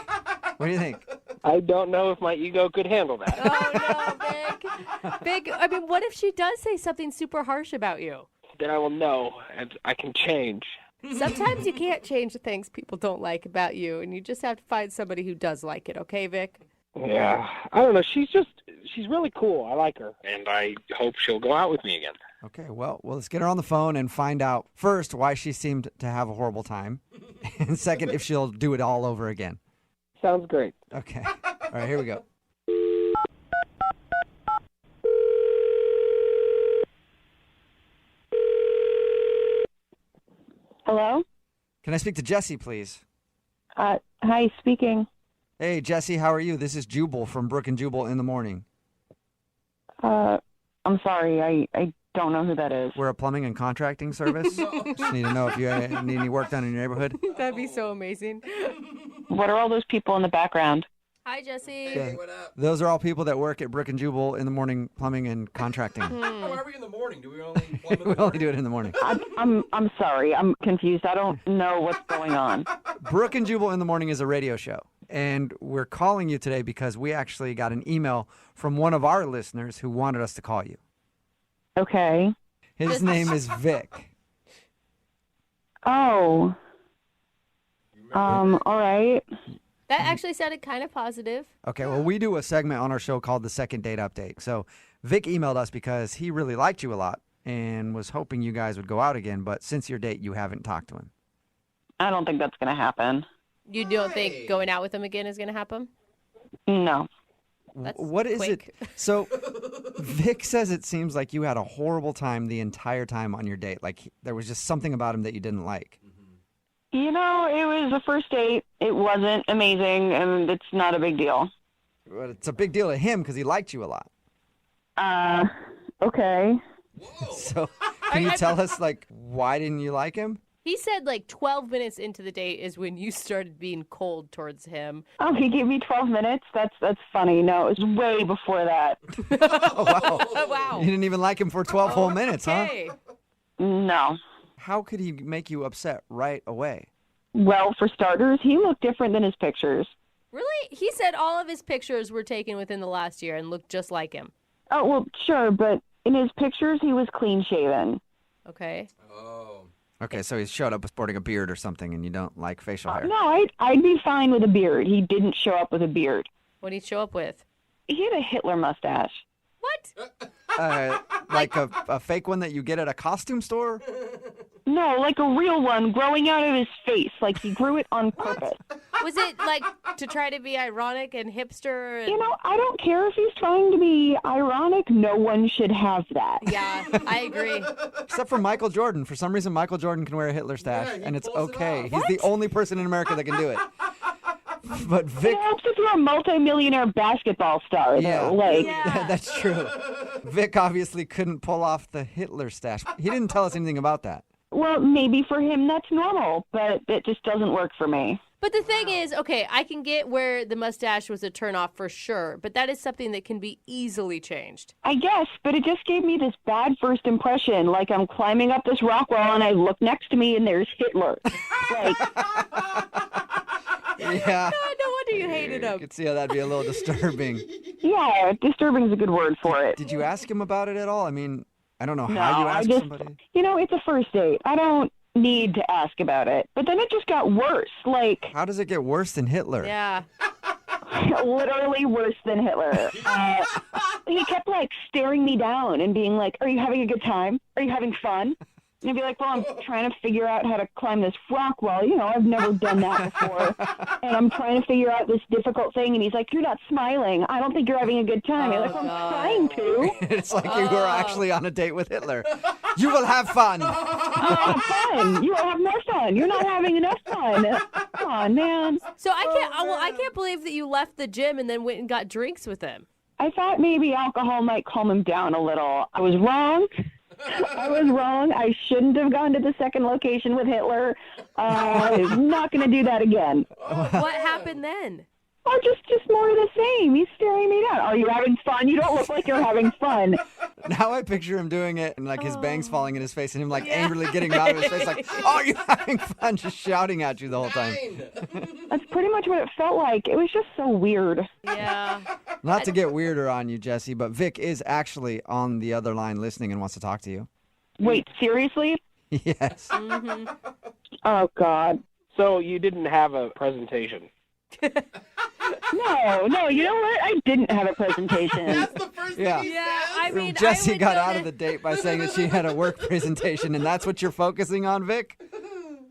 What do you think?
I don't know if my ego could handle that.
Oh, no, Vic. Vic, what if she does say something super harsh about you?
Then I will know, and I can change.
Sometimes you can't change the things people don't like about you, and you just have to find somebody who does like it, okay, Vic?
Yeah. I don't know. She's really cool. I like her, and I hope she'll go out with me again.
Okay, well, let's get her on the phone and find out, first, why she seemed to have a horrible time, and second, if she'll do it all over again.
Sounds great.
Okay. All right, here we go.
Hello?
Can I speak to Jesse, please?
Hi, speaking.
Hey, Jesse, how are you? This is Jubal from Brooke and Jubal in the morning.
I'm sorry, I don't know who that is.
We're a plumbing and contracting service. Just need to know if you need any work done in your neighborhood.
That'd be so amazing.
What are all those people in the background?
Hi, Jesse.
Hey, what up?
Those are all people that work at Brooke and Jubal in the morning, plumbing and contracting.
Why are we in the morning? Do we only plumb in
We
the
only do it in the morning.
I'm sorry, I'm confused. I don't know what's going on.
Brooke and Jubal in the morning is a radio show. And we're calling you today because we actually got an email from one of our listeners who wanted us to call you.
Okay.
His name is Vic.
Oh. All right.
That actually sounded kind of positive.
Okay, well, we do a segment on our show called the Second Date Update. So Vic emailed us because he really liked you a lot and was hoping you guys would go out again. But since your date, you haven't talked to him.
I don't think that's going to happen.
You don't think going out with him again is going to happen?
No.
That's
What is
quick.
it? So Vic says it seems like you had a horrible time the entire time on your date. Like there was just something about him that you didn't like.
You know, it was a first date. It wasn't amazing, and it's not a big deal.
But it's a big deal to him because he liked you a lot.
Okay.
So can you tell us, like, why didn't you like him?
He said like 12 minutes into the date is when you started being cold towards him.
Oh, he gave me 12 minutes? That's funny. No, it was way before that.
Oh, wow.
Wow.
You didn't even like him for 12 whole minutes, huh?
Okay.
No.
How could he make you upset right away?
Well, for starters, he looked different than his pictures.
Really? He said all of his pictures were taken within the last year and looked just like him.
Oh, well, sure, but in his pictures, he was clean-shaven.
Okay.
Oh.
Okay, so he showed up sporting a beard or something, and you don't like facial hair.
No, I'd be fine with a beard. He didn't show up with a beard.
What did he show up with?
He had a Hitler mustache.
What?
Like a fake one that you get at a costume store?
No, like a real one growing out of his face. Like he grew it on purpose.
Was it like to try to be ironic and hipster? And...
You know, I don't care if he's trying to be ironic. No one should have that.
Yeah, I agree.
Except for Michael Jordan. For some reason, Michael Jordan can wear a Hitler stash, and it's okay.
It
He's the only person in America that can do it. But Vic...
It helps if you're a multimillionaire basketball star,
Yeah.
though. Like,
Yeah.
That's true. Vic obviously couldn't pull off the Hitler stash. He didn't tell us anything about that.
well, maybe for him that's normal, but it just doesn't work for me.
But the thing is, okay, I can get where the mustache was a turnoff for sure, but that is something that can be easily changed.
I guess, but it just gave me this bad first impression. Like I'm climbing up this rock wall and I look next to me and there's Hitler. Like,
Yeah.
No wonder you hated
I
him.
could see how that'd be a little disturbing.
yeah, disturbing is a good word for it.
Did you ask him about it at all? I mean, I don't know
No,
how you
I
ask
just,
somebody.
you know, it's a first date. I don't need to ask about it. But then it just got worse. Like,
How does it get worse than Hitler?
Yeah.
literally worse than Hitler. He kept, like, staring me down and being like, are you having a good time? Are you having fun? And I'd be like, well, I'm trying to figure out how to climb this rock wall. You know, I've never done that before. And I'm trying to figure out this difficult thing. And he's like, you're not smiling. I don't think you're having a good time. You're like, well, I'm trying to.
It's like you were actually on a date with Hitler. You will have fun.
Have fun. You will have more fun. You're not having enough fun. Come on, man.
So I can't believe that you left the gym and then went and got drinks with him.
I thought maybe alcohol might calm him down a little. I was wrong. I was wrong. I shouldn't have gone to the second location with Hitler. I'm not going to do that again.
What happened then?
Or just more of the same. He's staring me down. Are you having fun? You don't look like you're having fun.
Now I picture him doing it and like his bangs falling in his face and him like angrily getting him out of his face like, oh, you're having fun, just shouting at you the whole time.
That's pretty much what it felt like. It was just so weird.
Yeah.
Not to get weirder on you, Jesse, but Vic is actually on the other line listening and wants to talk to you.
Wait, seriously?
Yes.
Mm-hmm.
Oh, God.
So you didn't have a presentation?
No, you know what? I didn't have a presentation.
That's the first
Yeah.
thing he
Yeah,
says?
I mean,
Jesse
I would
got
know
out
that-
of the date by saying that she had a work presentation, and that's what you're focusing on, Vic?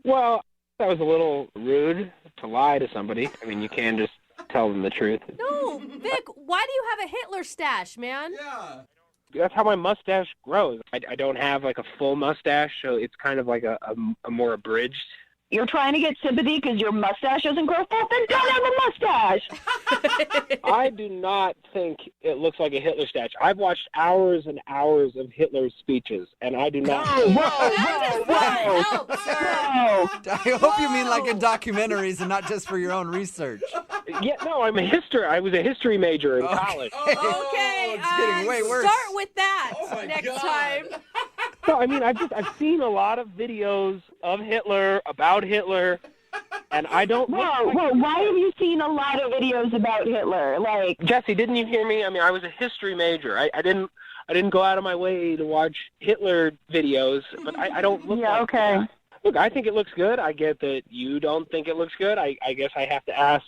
Well, that was a little rude to lie to somebody. I mean, you can just tell them the truth.
No, Vic, why do you have a Hitler stash, man?
Yeah.
that's how my mustache grows. I don't have like a full mustache, so it's kind of like a more abridged.
You're trying to get sympathy because your mustache doesn't grow full? Then don't have a mustache!
I do not think it looks like a Hitler statue. I've watched hours and hours of Hitler's speeches, and I do not...
Whoa!
I hope you mean like in documentaries and not just for your own research.
Yeah, no, I was a history major in college.
Okay,
it's getting way worse.
Start with that next
God.
time.
No, I mean, I've seen a lot of videos of Hitler, about Hitler, and I don't...
Whoa, why have you seen a lot of videos about Hitler? Like,
Jesse, didn't you hear me? I mean, I was a history major. I didn't go out of my way to watch Hitler videos, but I don't look like
okay.
that. Look, I think it looks good. I get that you don't think it looks good. I guess I have to ask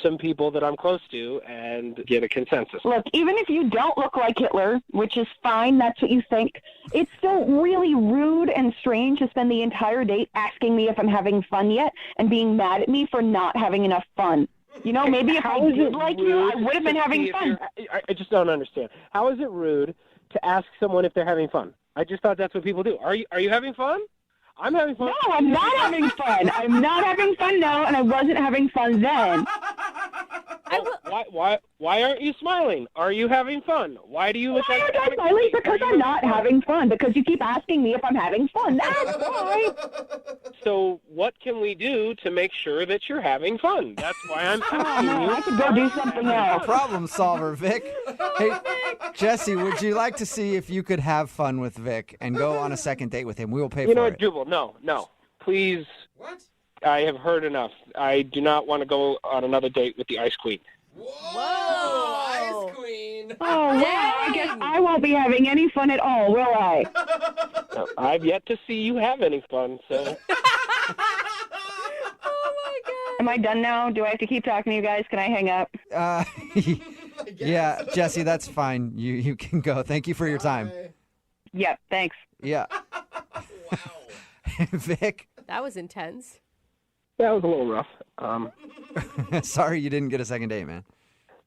some people that I'm close to and get a consensus.
Look, even if you don't look like Hitler, which is fine, that's what you think, it's still really rude and strange to spend the entire date asking me if I'm having fun yet and being mad at me for not having enough fun. You know, maybe if I did like you, I would have been having fun.
I just don't understand. How is it rude to ask someone if they're having fun? I just thought that's what people do. Are you having fun? I'm having fun.
No, I'm not having fun. I'm not having fun now, and I wasn't having fun then.
Why aren't you smiling? Are you having fun? Why do you look like...
Why aren't I smiling? Because I'm not having fun. Because you keep asking me if I'm having fun. That's why.
So what can we do to make sure that you're having fun? That's why I'm asking you.
I could go do something else.
Problem solver, Vic. Hey, Jesse, would you like to see if you could have fun with Vic and go on a second date with him? We will pay for it.
You know what, Jubal? No. Please.
What?
I have heard enough. I do not want to go on another date with the Ice Queen.
Whoa! Ice Queen!
Oh, wow. I guess I won't be having any fun at all, will I?
I've yet to see you have any fun, so...
Am I done now? Do I have to keep talking to you guys? Can I hang up?
Yeah, Jesse, that's fine. You can go. Thank you for your time.
Yeah, thanks.
Yeah.
Wow.
Vic?
That was intense.
That was a little rough.
Sorry you didn't get a second date, man.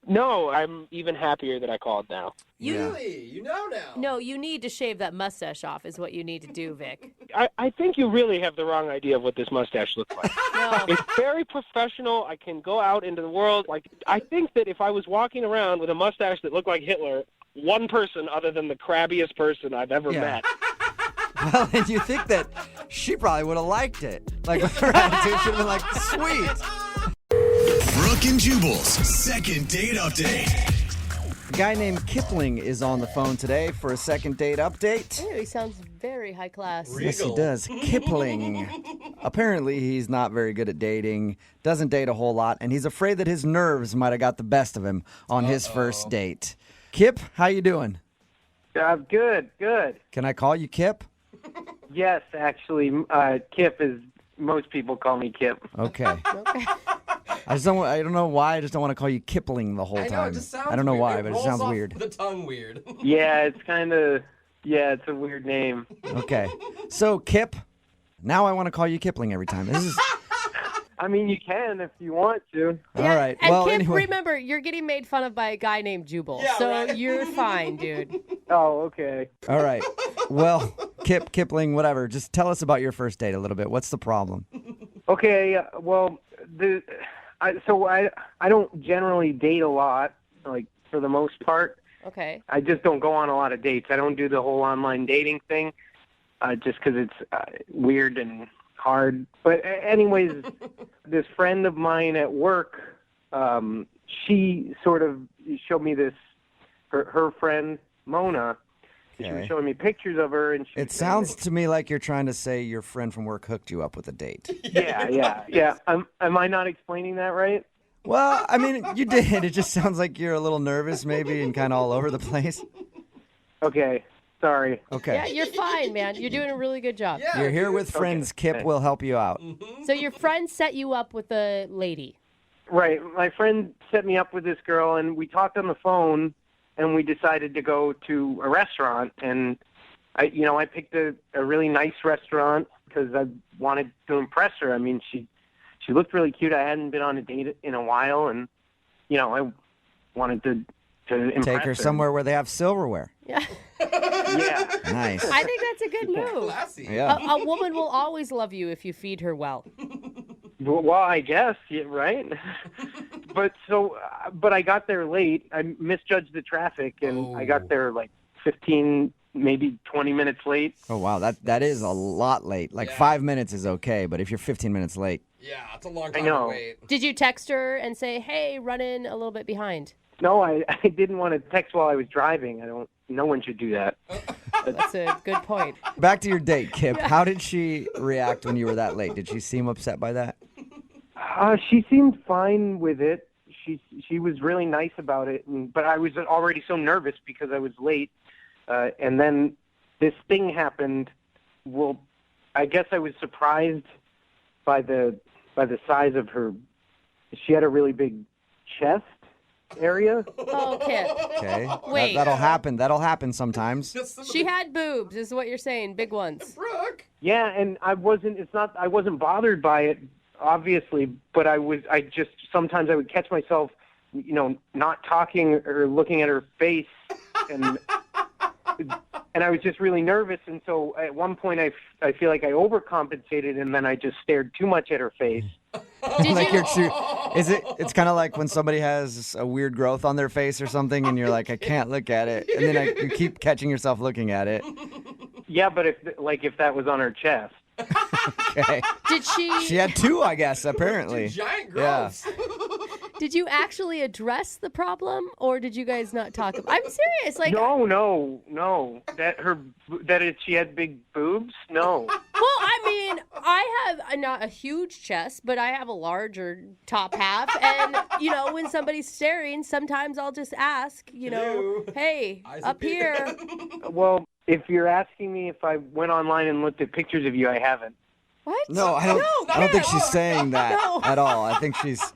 No, I'm even happier that I called now.
Really? You know now.
No, you need to shave that mustache off is what you need to do, Vic.
I think you really have the wrong idea of what this mustache looks like.
No.
It's very professional. I can go out into the world. Like, I think that if I was walking around with a mustache that looked like Hitler, one person other than the crabbiest person I've ever met.
Well, and you think that she probably would have liked it. Like, her attitude should have been like, sweet.
Brooke and Jubal's second date update.
A guy named Kipling is on the phone today for a second date update.
Ew, he sounds very high class.
Yes, he does. Kipling. Apparently, he's not very good at dating, doesn't date a whole lot, and he's afraid that his nerves might have got the best of him on his first date. Kip, how you doing?
Good.
Can I call you Kip?
Yes, actually, Kip is. Most people call me Kip.
Okay. I don't know why. I just don't want to call you Kipling the whole time.
I know, it just sounds
I don't know
weird.
why,
It
but it
rolls
sounds
off
weird.
the tongue weird.
Yeah, it's kind of. Yeah, it's a weird name.
Okay. So, Kip, now I want to call you Kipling every time. This is.
I mean, you can if you want to.
All right.
And
Well,
Kip,
anyway.
remember, you're getting made fun of by a guy named Jubal,
Yeah,
so
right.
you're fine, dude.
Oh, okay.
All right. Well, Kipling, whatever. Just tell us about your first date a little bit. What's the problem?
Okay. Well, I don't generally date a lot, like for the most part.
Okay.
I just don't go on a lot of dates. I don't do the whole online dating thing, just because it's weird and hard. But anyways, this friend of mine at work, she sort of showed me this, her friend, Mona. She was showing me pictures of her. And
It sounds to me like you're trying to say your friend from work hooked you up with a date.
Yeah. Am I not explaining that right?
Well, I mean, you did. It just sounds like you're a little nervous maybe and kind of all over the place.
Okay. Sorry.
Okay.
Yeah, you're fine, man. You're doing a really good job.
Yeah,
You're here with friends. Kip will help you out.
So your friend set you up with a lady.
Right. My friend set me up with this girl, and we talked on the phone, and we decided to go to a restaurant. And I picked a really nice restaurant because I wanted to impress her. I mean, she looked really cute. I hadn't been on a date in a while, and I wanted to to impress
Take her somewhere where they have silverware.
Yeah.
Yeah.
Nice.
I think that's a good move.
Classy.
Yeah.
A woman will always love you if you feed her well.
Well, I guess, yeah, right? But I got there late. I misjudged the traffic, and I got there like 15, maybe 20 minutes late.
Oh, wow. That is a lot late. Like 5 minutes is okay, but if you're 15 minutes late.
Yeah, it's a long time
I know.
to wait.
Did you text her and say, hey, run in a little bit behind?
No, I didn't want to text while I was driving. No one should do that.
That's a good point.
Back to your date, Kip. How did she react when you were that late? Did she seem upset by that?
She seemed fine with it. She was really nice about it, but I was already so nervous because I was late. And then this thing happened. Well, I guess I was surprised by the size of her. She had a really big chest area.
Oh, Kip.
Okay.
Wait.
That'll happen. That'll happen sometimes.
She had boobs, is what you're saying. Big ones.
Brooke.
Yeah, and I wasn't bothered by it, obviously, but sometimes I would catch myself, not talking or looking at her face, and I was just really nervous, and so at one point I feel like I overcompensated, and then I just stared too much at her face.
It's kind of like when somebody has a weird growth on their face or something, and you're like, I can't look at it, and then you keep catching yourself looking at it.
Yeah, but if that was on her chest.
Okay.
Did she?
She had two, I guess, apparently.
Giant growths.
Yeah.
Did you actually address the problem, or did you guys not talk about? I'm serious. Like
no. That she had big boobs. No.
Well, I mean, I have not a huge chest, but I have a larger top half, and when somebody's staring, sometimes I'll just ask, hey, up here.
Well, if you're asking me if I went online and looked at pictures of you, I haven't.
What?
No, I don't think she's saying that at all. I think she's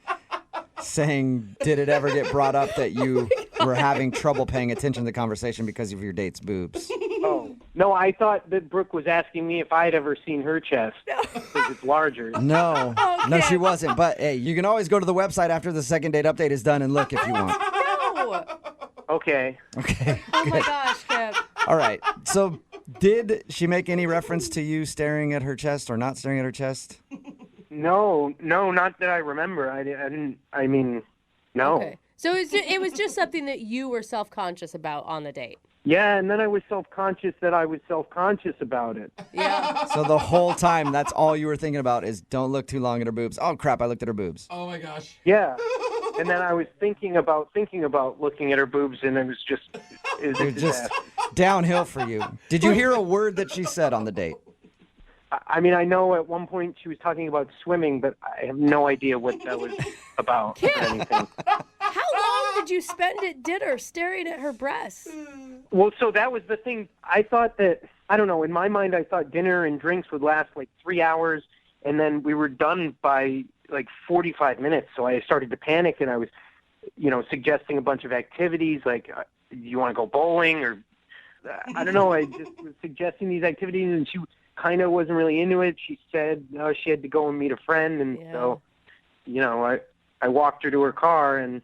saying, did it ever get brought up that you were having trouble paying attention to the conversation because of your date's boobs?
Oh. No, I thought that Brooke was asking me if I'd ever seen her chest because it's larger.
No.
Okay.
No, she wasn't. But, hey, you can always go to the website after the second date update is done and look if you want.
No.
Okay.
Okay.
Oh my
Good.
gosh, Kip.
All right. So did she make any reference to you staring at her chest or not staring at her chest?
No, not that I remember. I didn't. I mean, no.
Okay. So it was just something that you were self-conscious about on the date.
Yeah, and then I was self-conscious that I was self-conscious about it.
Yeah.
So the whole time, that's all you were thinking about is don't look too long at her boobs. Oh, crap, I looked at her boobs.
Oh, my gosh.
Yeah. And then I was thinking about looking at her boobs, and it was just...
You're just downhill for you. Did you hear a word that she said on the date?
I mean, I know at one point she was talking about swimming, but I have no idea what that was about or anything.
How long did you spend at dinner staring at her breasts?
Well, so that was the thing. I thought that, I don't know, in my mind I thought dinner and drinks would last like 3 hours, and then we were done by like 45 minutes. So I started to panic, and I was, suggesting a bunch of activities like, you want to go bowling? Or, I don't know, I just was suggesting these activities, and she kind of wasn't really into it. She said she had to go and meet a friend, and so, I walked her to her car, and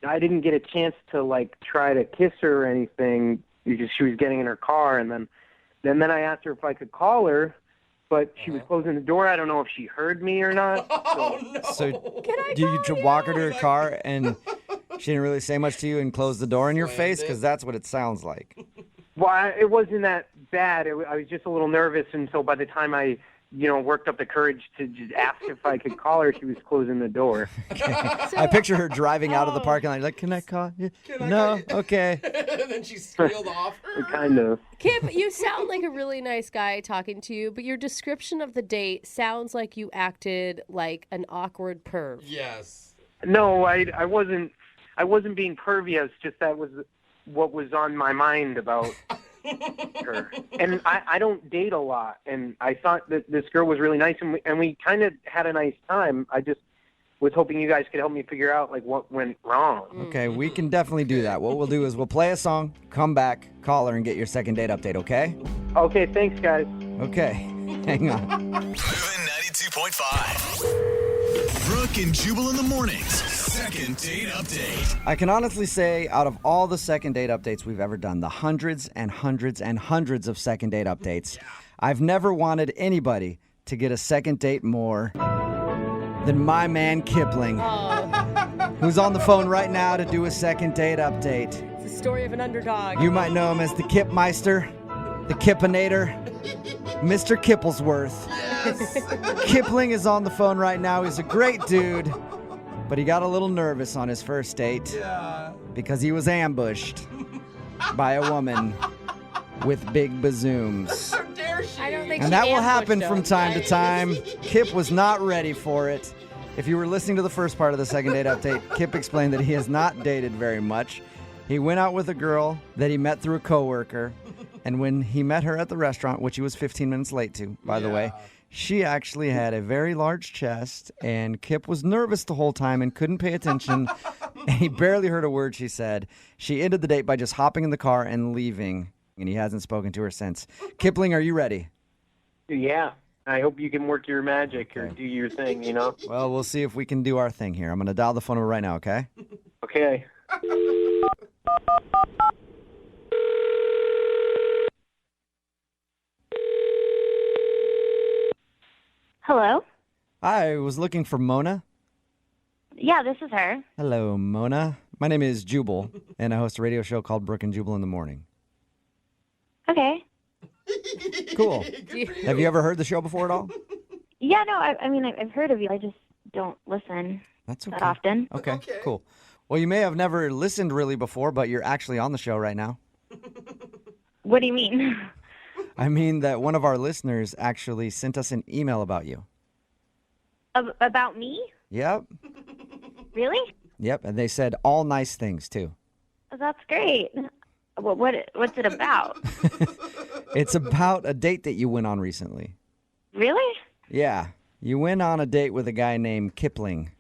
I didn't get a chance to like try to kiss her or anything because she was getting in her car, and then I asked her if I could call her, but she was closing the door. I don't know if she heard me or not.
Oh, no.
So you walk her to her car and she didn't really say much to you and close the door in your face? Because that's what it sounds like.
Well, it wasn't that bad. I was just a little nervous, and so by the time I, worked up the courage to just ask if I could call her, she was closing the door.
Okay. I picture her driving out of the parking lot. Like, can I call you? No? Okay.
And then she squealed off.
Kind of.
Kip, you sound like a really nice guy talking to you, but your description of the date sounds like you acted like an awkward perv.
Yes.
No, I wasn't being pervy. It's just that was what was on my mind about her. And I don't date a lot, and I thought that this girl was really nice, and we kind of had a nice time. I just was hoping you guys could help me figure out like what went wrong.
Okay, we can definitely do that. What we'll do is we'll play a song, come back, call her, and get your second date update, okay?
Okay, thanks, guys.
Okay, hang on.
Moving 92.5. Brooke and Jubal in the mornings. Second date update.
I can honestly say, out of all the second date updates we've ever done, the hundreds and hundreds and hundreds of second date updates, I've never wanted anybody to get a second date more than my man Kipling, who's on the phone right now to do a second date update.
It's the story of an underdog.
You might know him as the Kipmeister, the Kippinator, Mr. Kipplesworth. Yes. Kipling is on the phone right now. He's a great dude, but he got a little nervous on his first date because he was ambushed by a woman with big bazooms.
How dare she? I don't think
And that will happen from time to time. Kip was not ready for it. If you were listening to the first part of the second date update, Kip explained that he has not dated very much. He went out with a girl that he met through a coworker, and when he met her at the restaurant, which he was 15 minutes late to, by the way, she actually had a very large chest, and Kip was nervous the whole time and couldn't pay attention, and he barely heard a word she said. She ended the date by just hopping in the car and leaving, and he hasn't spoken to her since. Kipling, are you ready?
Yeah. I hope you can work your magic or do your thing, you know?
Well, we'll see if we can do our thing here. I'm going to dial the phone over right now, okay?
Okay.
Hello?
I was looking for Mona.
Yeah, this is her.
Hello, Mona. My name is Jubal, and I host a radio show called Brooke and Jubal in the morning.
Okay.
Cool. Have you ever heard the show before at all?
Yeah, no, I mean, I've heard of you. I just don't listen
That's okay.
that often.
Okay, cool. Well, you may have never listened really before, but you're actually on the show right now.
What do you mean?
I mean that one of our listeners actually sent us an email about you.
About me?
Yep.
Really?
Yep, and they said all nice things, too.
That's great. What's it about?
It's about a date that you went on recently.
Really?
Yeah, you went on a date with a guy named Kipling.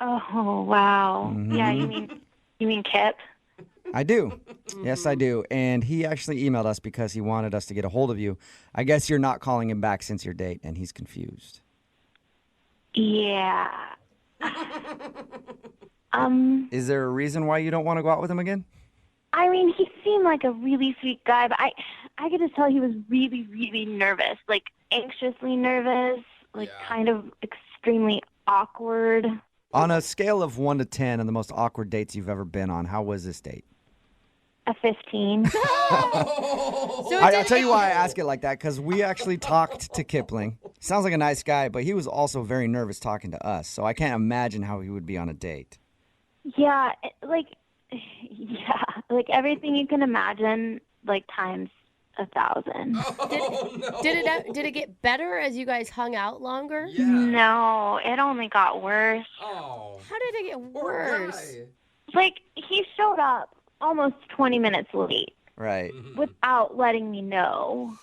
Oh, wow.
Mm-hmm.
Yeah, you mean Kip?
I do. Yes, I do. And he actually emailed us because he wanted us to get a hold of you. I guess you're not calling him back since your date, and he's confused.
Yeah.
Is there a reason why you don't want to go out with him again?
I mean, he seemed like a really sweet guy, but I could just tell he was really, really nervous, like anxiously nervous, like kind of extremely awkward.
On a scale of 1 to 10 on the most awkward dates you've ever been on, how was this date?
A 15.
I'll tell you why I ask it like that, because we actually talked to Kipling. Sounds like a nice guy, but he was also very nervous talking to us, so I can't imagine how he would be on a date.
Yeah, like everything you can imagine, like times 1,000.
Did it get better as you guys hung out longer?
Yeah. No, it only got worse.
How did it get worse?
Like, he showed up almost 20 minutes late.
Right.
Without letting me know.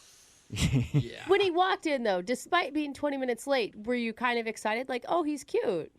When he walked in, though, despite being 20 minutes late, were you kind of excited? Like, oh, he's cute.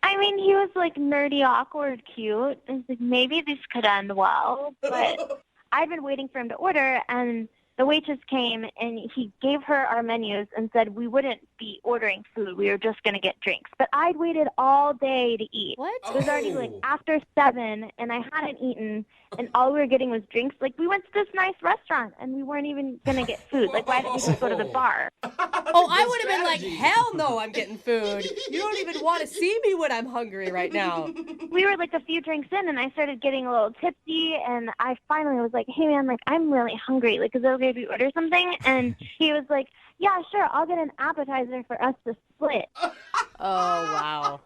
I mean, he was like nerdy, awkward, cute. I was like, maybe this could end well. But I'd been waiting for him to order, and the waitress came, and he gave her our menus and said we wouldn't be ordering food. We were just going to get drinks. But I'd waited all day to eat.
What?
It was already like after 7, and I hadn't eaten, and all we were getting was drinks. Like, we went to this nice restaurant, and we weren't even going to get food. Like, why didn't we just go to the bar?
Oh, I would have been like, hell no, I'm getting food. You don't even want to see me when I'm hungry right now.
We were like a few drinks in, and I started getting a little tipsy, and I finally was like, hey, man, like, I'm really hungry. Like, is it okay if we order something? And he was like, yeah, sure, I'll get an appetizer for us to split.
Oh, wow.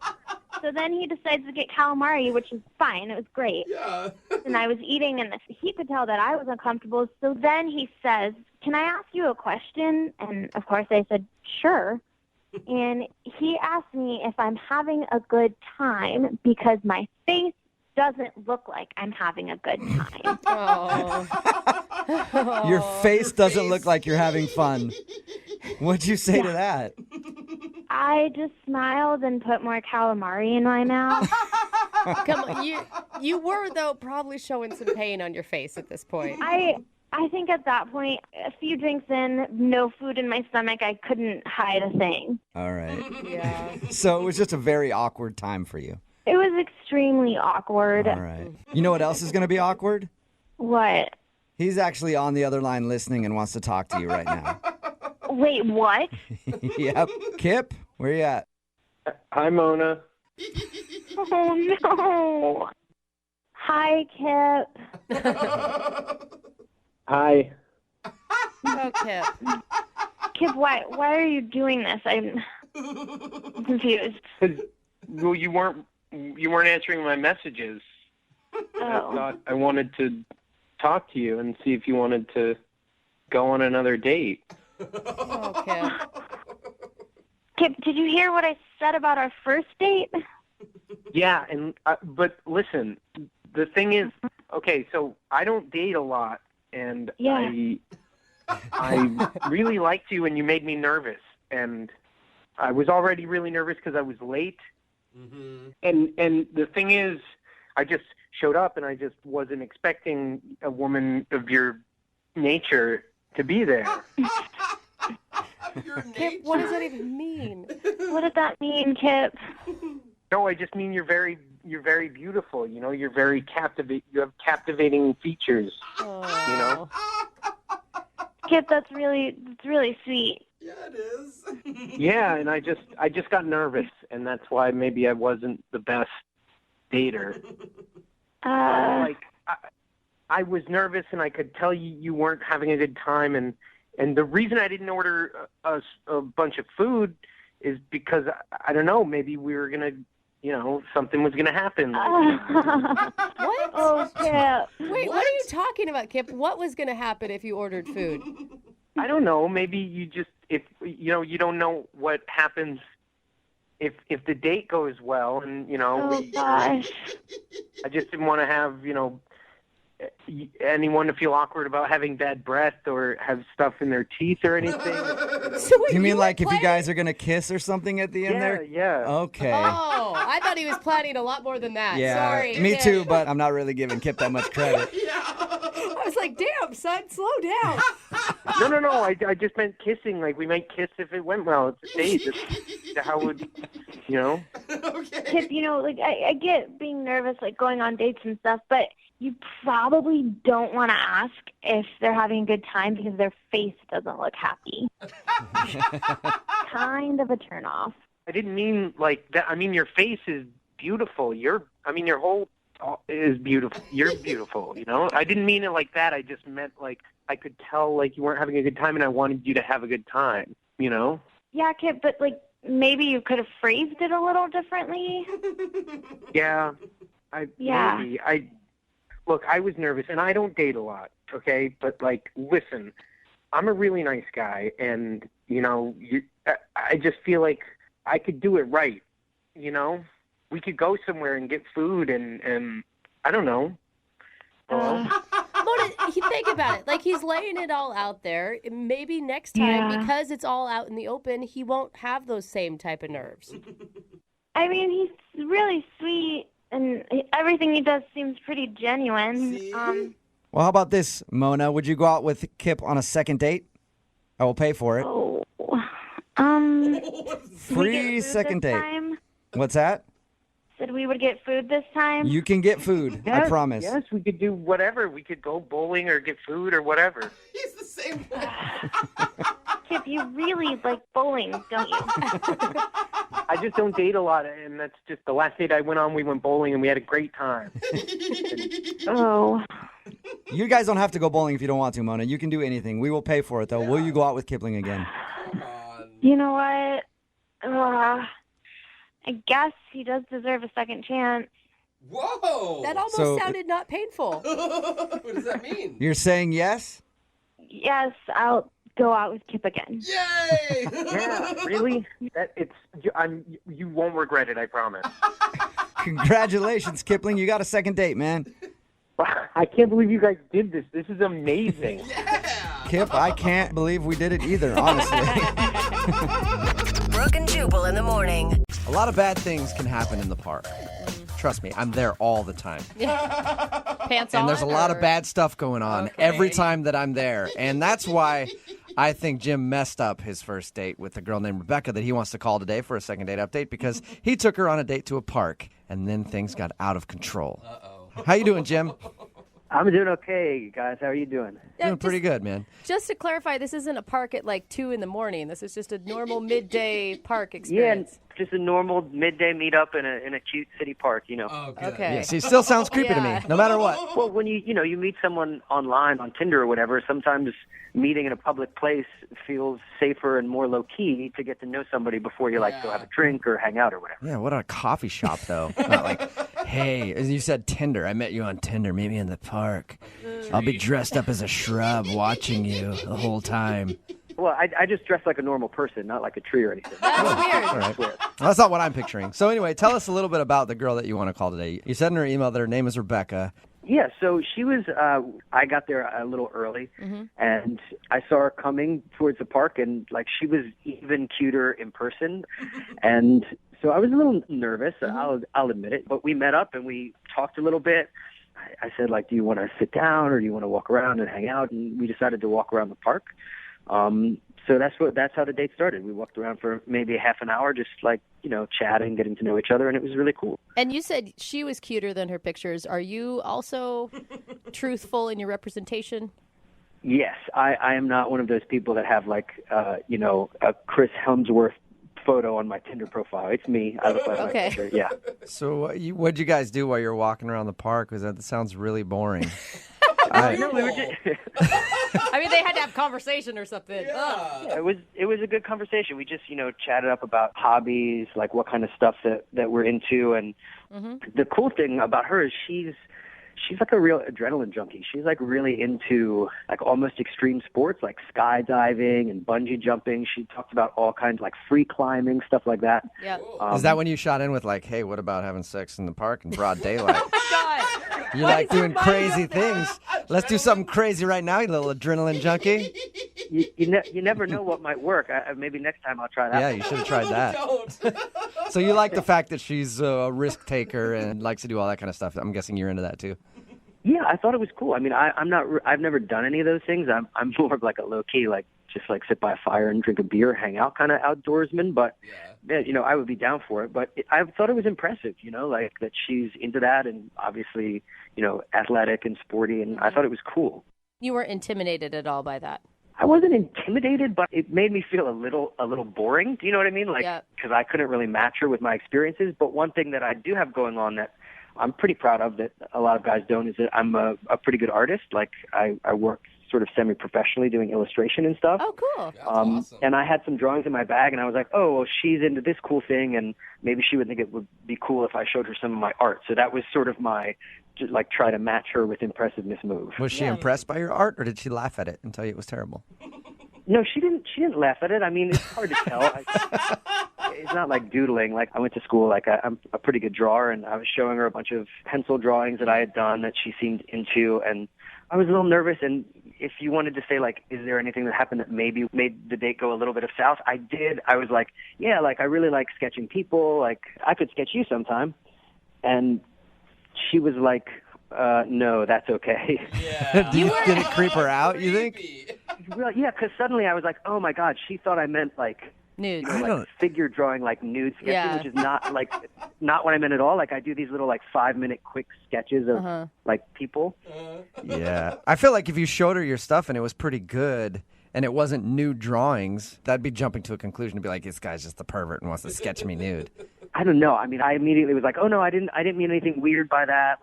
So then he decides to get calamari, which is fine. It was great.
Yeah.
And I was eating, and he could tell that I was uncomfortable. So then he says, can I ask you a question? And, of course, I said, sure. And he asked me if I'm having a good time because my face doesn't look like I'm having a good time.
Oh.
Your face doesn't look like you're having fun. What'd you say to that?
I just smiled and put more calamari in my mouth.
Come on, you were, though, probably showing some pain on your face at this point.
I I think at that point, a few drinks in, no food in my stomach, I couldn't hide a thing.
All right.
Yeah.
So it was just a very awkward time for you.
It was extremely awkward.
All right. You know what else is going to be awkward?
What?
He's actually on the other line listening and wants to talk to you right now.
Wait, what?
Yep. Kip, where you at?
Hi, Mona.
Oh, no. Hi, Kip.
Hi.
Oh, Kip.
Kip, why are you doing this? I'm confused.
Well, you weren't answering my messages. I thought I wanted to talk to you and see if you wanted to go on another date.
Oh, Kip.
Kip, did you hear what I said about our first date?
Yeah, and but listen, the thing is, okay, so I don't date a lot, and
Yeah.
I really liked you, and you made me nervous, and I was already really nervous because I was late.
Mm-hmm.
And the thing is, I just showed up, and I just wasn't expecting a woman of your nature to be there.
Kip, what does that even mean?
What did that mean, Kip?
No, I just mean you're very beautiful. You know, you're very You have captivating features.
Oh.
You know.
Kip, that's really sweet.
Yeah, it is.
Yeah, and I just got nervous, and that's why maybe I wasn't the best dater. I was nervous, and I could tell you weren't having a good time, and the reason I didn't order a bunch of food is because I don't know, maybe we were gonna, something was gonna happen.
What?
Oh, Kip.
Wait, what are you talking about, Kip? What was going to happen if you ordered food?
I don't know. Maybe you just you don't know what happens if the date goes well, and
Oh, gosh.
I just didn't want to have anyone to feel awkward about having bad breath or have stuff in their teeth or anything.
So wait,
You mean like if you guys are going to kiss or something at the end there?
Yeah.
Okay.
Oh, I thought he was planning a lot more than that.
Yeah,
Sorry.
me
Kip.
too, but I'm not really giving Kip that much credit.
I was like, damn, son, slow down.
No. I just meant kissing. Like, we might kiss if it went well. It's a date. That's how would,
Okay.
Kip, I get being nervous, like going on dates and stuff, but you probably don't want to ask if they're having a good time because their face doesn't look happy. Kind of a turnoff.
I didn't mean like that. I mean, your face is beautiful. Your whole is beautiful. You're beautiful, I didn't mean it like that. I just meant like I could tell like you weren't having a good time and I wanted you to have a good time,
Yeah, Kip, but maybe you could have phrased it a little differently.
Yeah.
Yeah.
Maybe. Look, I was nervous, and I don't date a lot, okay? But, listen, I'm a really nice guy, and, I just feel like I could do it right, We could go somewhere and get food, and I don't know.
Mona, think about it. Like, he's laying it all out there. Maybe next time, because it's all out in the open, he won't have those same type of nerves.
I mean, he's really sweet. And everything he does seems pretty genuine.
Well, how about this, Mona? Would you go out with Kip on a second date? I will pay for it.
Oh,
Free second date.
Time?
What's that?
Said we would get food this time.
You can get food. I promise.
Yes, we could do whatever. We could go bowling or get food or whatever.
He's the same.
Kip, you really like bowling, don't you?
I just don't date a lot, and that's just the last date I went on. We went bowling, and we had a great time.
Oh.
You guys don't have to go bowling if you don't want to, Mona. You can do anything. We will pay for it, though. Will you go out with Kipling again?
You know what? I guess he does deserve a second chance.
Whoa!
That almost sounded not painful.
What does that mean?
You're saying yes?
Yes, I'll go out with Kip again.
Yay!
Yeah, really? You won't regret it, I promise.
Congratulations, Kipling. You got a second date, man.
I can't believe you guys did this. This is amazing.
Yeah!
Kip, I can't believe we did it either, honestly.
Brooke and Jubal in the morning.
A lot of bad things can happen in the park. Trust me, I'm there all the time.
Pants on?
And there's a lot of bad stuff going on every time that I'm there. And that's why I think Jim messed up his first date with a girl named Rebecca that he wants to call today for a second date update because he took her on a date to a park, and then things got out of control. How you doing, Jim?
I'm doing okay, guys. How are you doing?
Doing pretty good, man.
Just to clarify, this isn't a park at like 2 a.m. This is just a normal midday park experience.
Yeah, just a normal midday meetup in a cute city park, you know.
Okay.
Yeah, see, it still sounds creepy to me, no matter what.
Well, when you meet someone online on Tinder or whatever, sometimes meeting in a public place feels safer and more low key to get to know somebody before you go have a drink or hang out or whatever.
Yeah, what a coffee shop though. Not like, hey, as you said Tinder. I met you on Tinder. Meet me in the park. I'll be dressed up as a shrub watching you the whole time.
Well, I just dress like a normal person, not like a tree or anything.
That's weird.
All right. Well, that's not what I'm picturing. So anyway, tell us a little bit about the girl that you want to call today. You said in her email that her name is Rebecca.
Yeah, so she was, I got there a little early, and I saw her coming towards the park, and, she was even cuter in person, and so I was a little nervous, I'll admit it, but we met up, and we talked a little bit. I said, do you want to sit down, or do you want to walk around and hang out, and we decided to walk around the park. So that's how the date started. We walked around for maybe a half an hour, just chatting, getting to know each other, and it was really cool.
And you said she was cuter than her pictures. Are you also truthful in your representation?
Yes, I am not one of those people that have a Chris Hemsworth photo on my Tinder profile. It's me. I look like my picture. Yeah.
So what'd you guys do while you were walking around the park? Because that sounds really boring.
I mean, they had to have conversation or something.
Yeah, it was a good conversation. We just, chatted up about hobbies, what kind of stuff that we're into. And the cool thing about her is she's like a real adrenaline junkie. She's really into almost extreme sports, like skydiving and bungee jumping. She talked about all kinds of free climbing, stuff like that.
Yeah.
Is that when you shot in with hey, what about having sex in the park in broad daylight?
God.
You like doing crazy things. Let's do something crazy right now, you little adrenaline junkie.
You never know what might work. Maybe next time I'll try that.
Yeah, you should have tried that. So you like the fact that she's a risk taker and likes to do all that kind of stuff. I'm guessing you're into that too.
Yeah, I thought it was cool. I mean, I've never done any of those things. I'm more of a low key, just sit by a fire and drink a beer, hang out kind of outdoorsman. But yeah, I would be down for it. But I thought it was impressive, that she's into that and obviously, athletic and sporty. And I thought it was cool.
You weren't intimidated at all by that?
I wasn't intimidated, but it made me feel a little boring. Do you know what I mean? Because I couldn't really match her with my experiences. But one thing that I do have going on that I'm pretty proud of that a lot of guys don't is that I'm a pretty good artist. I work sort of semi-professionally doing illustration and stuff.
Oh, cool.
Awesome. And I had some drawings in my bag, and I was like, oh, well, she's into this cool thing, and maybe she would think it would be cool if I showed her some of my art. So that was sort of my, try to match her with impressiveness move.
Was she impressed by your art, or did she laugh at it and tell you it was terrible?
No, she didn't laugh at it. I mean, it's hard to tell. It's not like doodling. I went to school, I'm a pretty good drawer, and I was showing her a bunch of pencil drawings that I had done that she seemed into, and I was a little nervous. And if you wanted to say, is there anything that happened that maybe made the date go a little bit of south? I did. I was I really like sketching people. I could sketch you sometime. And she was like, no, that's okay.
Yeah. Did it creep her out, you think?
Well, yeah, because suddenly I was like, oh, my God, she thought I meant,
nudes.
Figure drawing, nude sketches, which is not, not what I meant at all. I do these little, 5-minute quick sketches of, people.
Yeah. I feel like if you showed her your stuff and it was pretty good and it wasn't nude drawings, that'd be jumping to a conclusion to be like, this guy's just a pervert and wants to sketch me nude.
I don't know. I mean, I immediately was like, oh, no, I didn't mean anything weird by that.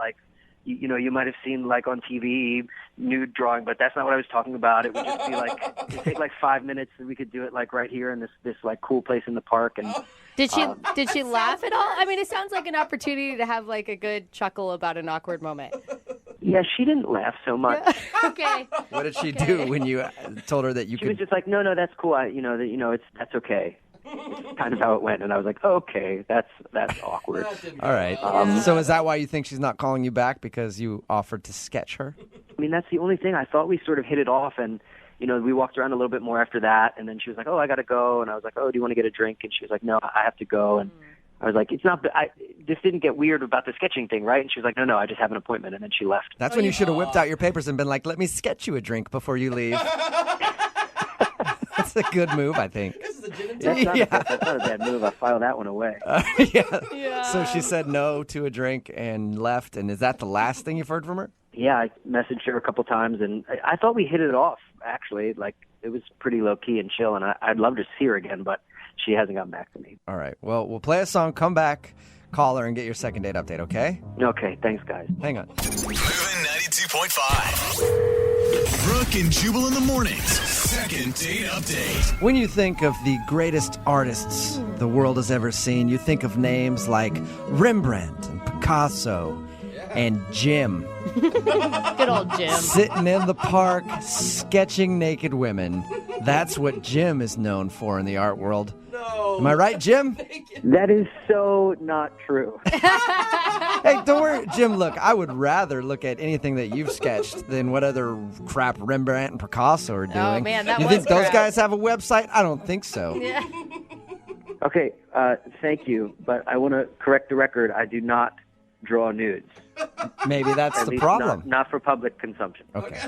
You might have seen on TV nude drawing, but that's not what I was talking about. It would just be it'd take 5 minutes, and we could do it right here in this cool place in the park. And
did she laugh at all? I mean, it sounds like an opportunity to have a good chuckle about an awkward moment.
Yeah, she didn't laugh so much.
Okay.
What did she do when you told her that you
could? She was just like, no, that's cool. That's okay. Kind of how it went, and I was like, okay, that's awkward.
All right. So is that why you think she's not calling you back, because you offered to sketch her?
I mean, that's the only thing. I thought we sort of hit it off, and we walked around a little bit more after that, and then she was like, oh, I got to go, and I was like, oh, do you want to get a drink? And she was like, no, I have to go, and I was like, it's not, this didn't get weird about the sketching thing, right? And she was like, no, I just have an appointment. And then she left.
That's when you should have whipped out your papers and been like, let me sketch you a drink before you leave. That's a good move, I think.
That's not a bad move. I filed that one away.
Yeah. So she said no to a drink and left. And is that the last thing you've heard from her?
Yeah, I messaged her a couple times, and I thought we hit it off, actually. Like, it was pretty low-key and chill, and I'd love to see her again, but she hasn't gotten back to me.
All right. Well, we'll play a song, come back, call her, and get your second date update, okay?
Okay, thanks, guys.
Hang on.
Moving 92.5. Brooke and Jubal in the mornings. Second date update.
When you think of the greatest artists the world has ever seen, you think of names like Rembrandt and Picasso and Jim.
Good old Jim.
Sitting in the park, sketching naked women. That's what Jim is known for in the art world. No. Am I right, Jim?
That is so not true.
Hey, don't worry, Jim, look, I would rather look at anything that you've sketched than what other crap Rembrandt and Picasso are doing.
Oh, man, that
you
was
think those
crap.
guys have a website? I don't think so.
Yeah.
Okay, thank you, but I want to correct the record. I do not draw nudes.
Maybe that's
At
the
least
problem.
Not for public consumption.
Okay.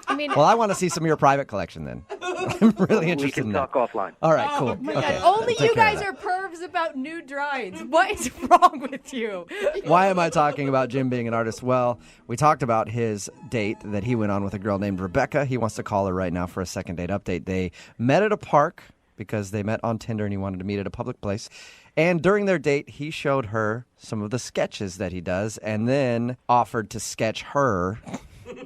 I mean,
Well, I want to see some of your private collection then. I'm really interested
We can
in that.
talk offline.
All right, cool.
oh my
Okay.
God. Only
Take
you
care of
guys
that.
are pervs about nude drawings. What is wrong with you?
Why am I talking about Jim being an artist? Well, we talked about his date that he went on with a girl named Rebecca. He wants to call her right now for a second date update. They met at a park because they met on Tinder and he wanted to meet at a public place. And during their date, he showed her some of the sketches that he does and then offered to sketch her.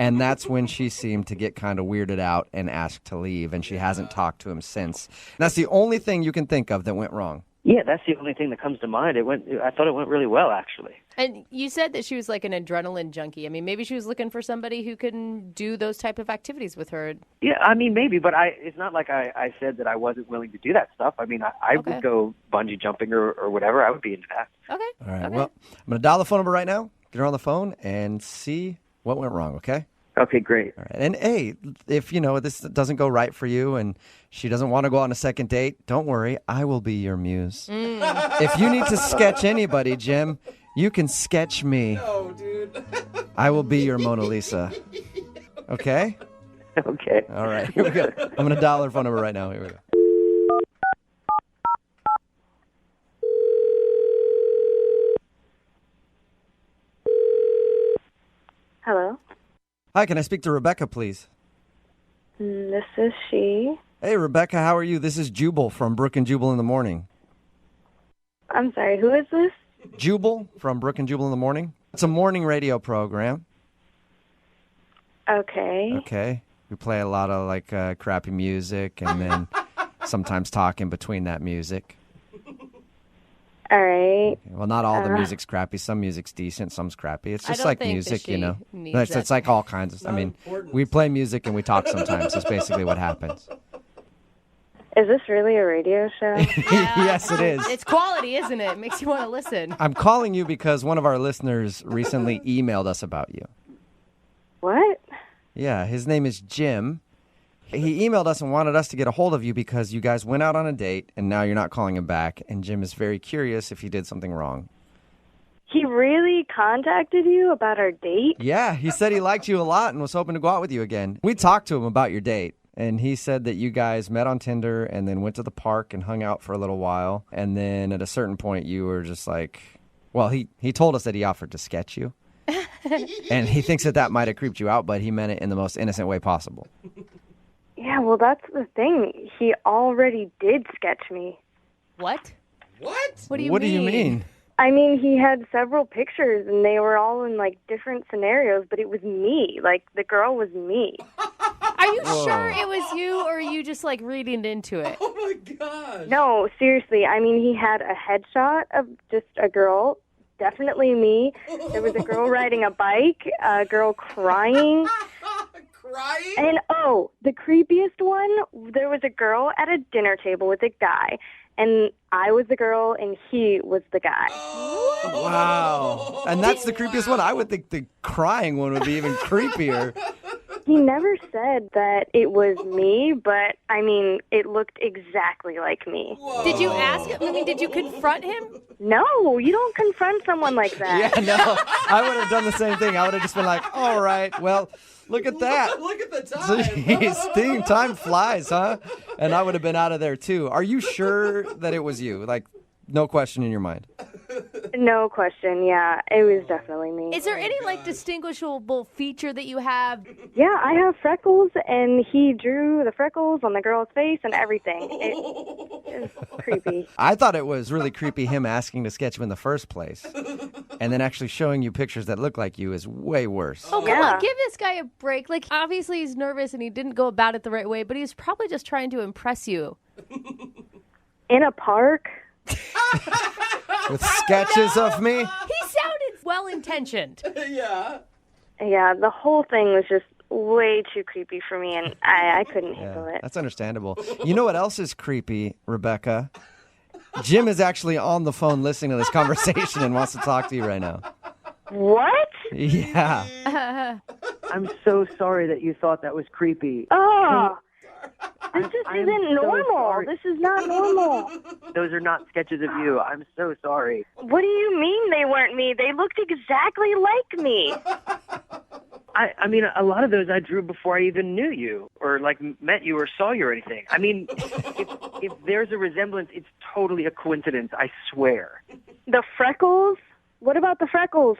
And that's when she seemed to get kind of weirded out and asked to leave. And she hasn't talked to him since. And that's the only thing you can think of that went wrong.
Yeah, that's the only thing that comes to mind. I thought it went really well, actually.
And you said that she was like an adrenaline junkie. I mean, maybe she was looking for somebody who can do those type of activities with her.
Yeah, I mean, maybe, but it's not like I said that I wasn't willing to do that stuff. I mean, I
Okay.
would go bungee jumping or whatever. I would be into that.
Okay.
All right.
Okay.
Well, I'm going to dial the phone number right now, get her on the phone, and see what went wrong, okay?
Okay, great.
All right. And hey, if this doesn't go right for you and she doesn't want to go on a second date, don't worry. I will be your muse. If you need to sketch anybody, Jim, you can sketch me.
No, dude.
I will be your Mona Lisa. Okay?
Okay.
All right. Here we go. I'm going to dial her phone number right now. Here we go.
Hello.
Hi, can I speak to Rebecca, please?
This is she.
Hey, Rebecca, how are you? This is Jubal from Brooke and Jubal in the Morning.
I'm sorry, who is this?
Jubal from Brooke and Jubal in the Morning. It's a morning radio program.
Okay.
Okay. We play a lot of crappy music and then sometimes talk in between that music.
All right.
Well, not all the music's crappy. Some music's decent, some's crappy. It's
I
just
don't
like
think that
music,
she
you know.
needs
It's
that.
like all kinds of. I mean, we play music and we talk sometimes. That's basically what happens.
Is this really a radio show?
Yes, it is.
It's quality, isn't it? It makes you want to listen.
I'm calling you because one of our listeners recently emailed us about you.
What?
Yeah, his name is Jim. He emailed us and wanted us to get a hold of you because you guys went out on a date and now you're not calling him back. And Jim is very curious if he did something wrong.
He really contacted you about our date?
Yeah, he said he liked you a lot and was hoping to go out with you again. We talked to him about your date. And he said that you guys met on Tinder and then went to the park and hung out for a little while. And then at a certain point, you were just like, well, he told us that he offered to sketch you. And he thinks that might have creeped you out, but he meant it in the most innocent way possible.
Yeah, well, that's the thing. He already did sketch me.
What?
What?
What do you
What
mean?
do you mean?
I mean, he had several pictures, and they were all in, different scenarios, but it was me. The girl was me.
Are you
Whoa.
sure it was you, or are you just reading into it?
Oh my gosh.
No, seriously. I mean, he had a headshot of just a girl, definitely me. There was a girl riding a bike, a girl crying.
Crying?
And, the creepiest one, there was a girl at a dinner table with a guy. And I was the girl, and he was the guy.
Wow. And that's the creepiest one. I would think the crying one would be even creepier.
He never said that it was me, but I mean, it looked exactly like me.
Whoa.
Did you ask him? I mean, did you confront him?
No, you don't confront someone like that.
Yeah, no. I would have done the same thing. I would have just been like, all right, well, look at that.
Look at the time.
Jeez, time flies, huh? And I would have been out of there, too. Are you sure that it was you? Like, no question in your mind?
No question, yeah. It was definitely me.
Is there any, like, distinguishable feature that you have?
Yeah, I have freckles, and he drew the freckles on the girl's face and everything. It was creepy.
I thought it was really creepy him asking to sketch him in the first place. And then actually showing you pictures that look like you is way worse.
Oh, come on. Give this guy a break. Like, obviously he's nervous and he didn't go about it the right way, but he was probably just trying to impress you.
In a park?
With sketches of me?
He sounded well-intentioned.
Yeah.
Yeah, the whole thing was just way too creepy for me, and I couldn't handle it.
That's understandable. You know what else is creepy, Rebecca? Jim is actually on the phone listening to this conversation and wants to talk to you right now.
What?
Yeah.
I'm so sorry that you thought that was creepy.
Oh, this just
I'm
isn't
so
normal.
sorry.
This is not normal.
Those are not sketches of you. I'm so sorry.
What do you mean they weren't me? They looked exactly like me.
I mean, a lot of those I drew before I even knew you or, like, met you or saw you or anything. I mean, if there's a resemblance, it's totally a coincidence, I swear.
The freckles? What about the freckles?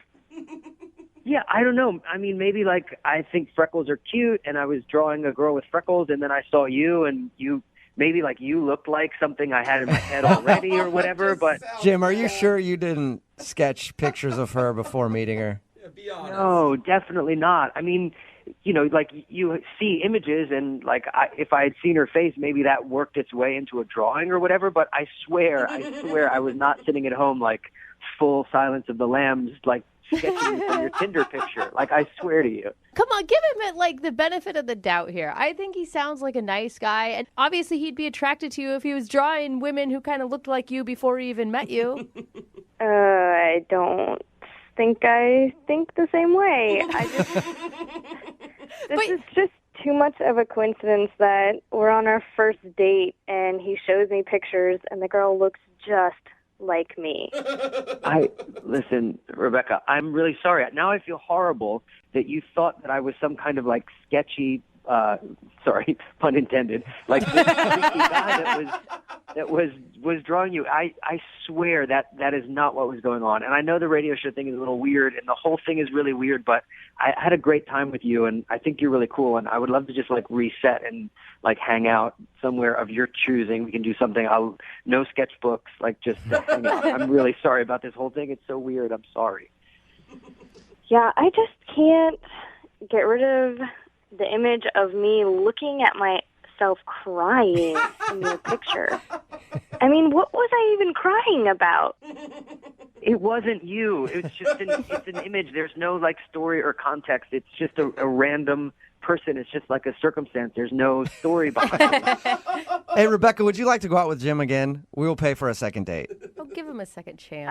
Yeah, I don't know. I mean, maybe, like, I think freckles are cute, and I was drawing a girl with freckles, and then I saw you, and you... Maybe, like, you looked like something I had in my head already or whatever, but...
Jim, are you sure you didn't sketch pictures of her before meeting her?
Be honest.
No, definitely not. I mean, you know, like, you see images, and, like, if I had seen her face, maybe that worked its way into a drawing or whatever, but I swear I was not sitting at home, like, full Silence of the Lambs, like, sketching from your Tinder picture. Like, I swear to you.
Come on, give him like the benefit of the doubt here. I think he sounds like a nice guy, and obviously he'd be attracted to you if he was drawing women who kind of looked like you before he even met you.
I don't think I think the same way. This is just too much of a coincidence that we're on our first date and he shows me pictures and the girl looks just like me.
Listen, Rebecca, I'm really sorry. Now I feel horrible that you thought that I was some kind of, like, sketchy, sorry, pun intended, like, this freaky guy that was drawing you. I swear that is not what was going on. And I know the radio show thing is a little weird, and the whole thing is really weird, but I had a great time with you, and I think you're really cool, and I would love to just, like, reset and, like, hang out somewhere of your choosing. We can do something. No sketchbooks, like, just hang out. I'm really sorry about this whole thing. It's so weird. I'm sorry.
Yeah, I just can't get rid of the image of me looking at myself crying in your picture. I mean, what was I even crying about?
It wasn't you. It's just it's an image. There's no, like, story or context. It's just a random person. It's just like a circumstance. There's no story behind it.
Hey, Rebecca, would you like to go out with Jim again? We will pay for a second date.
Oh, give him a second chance.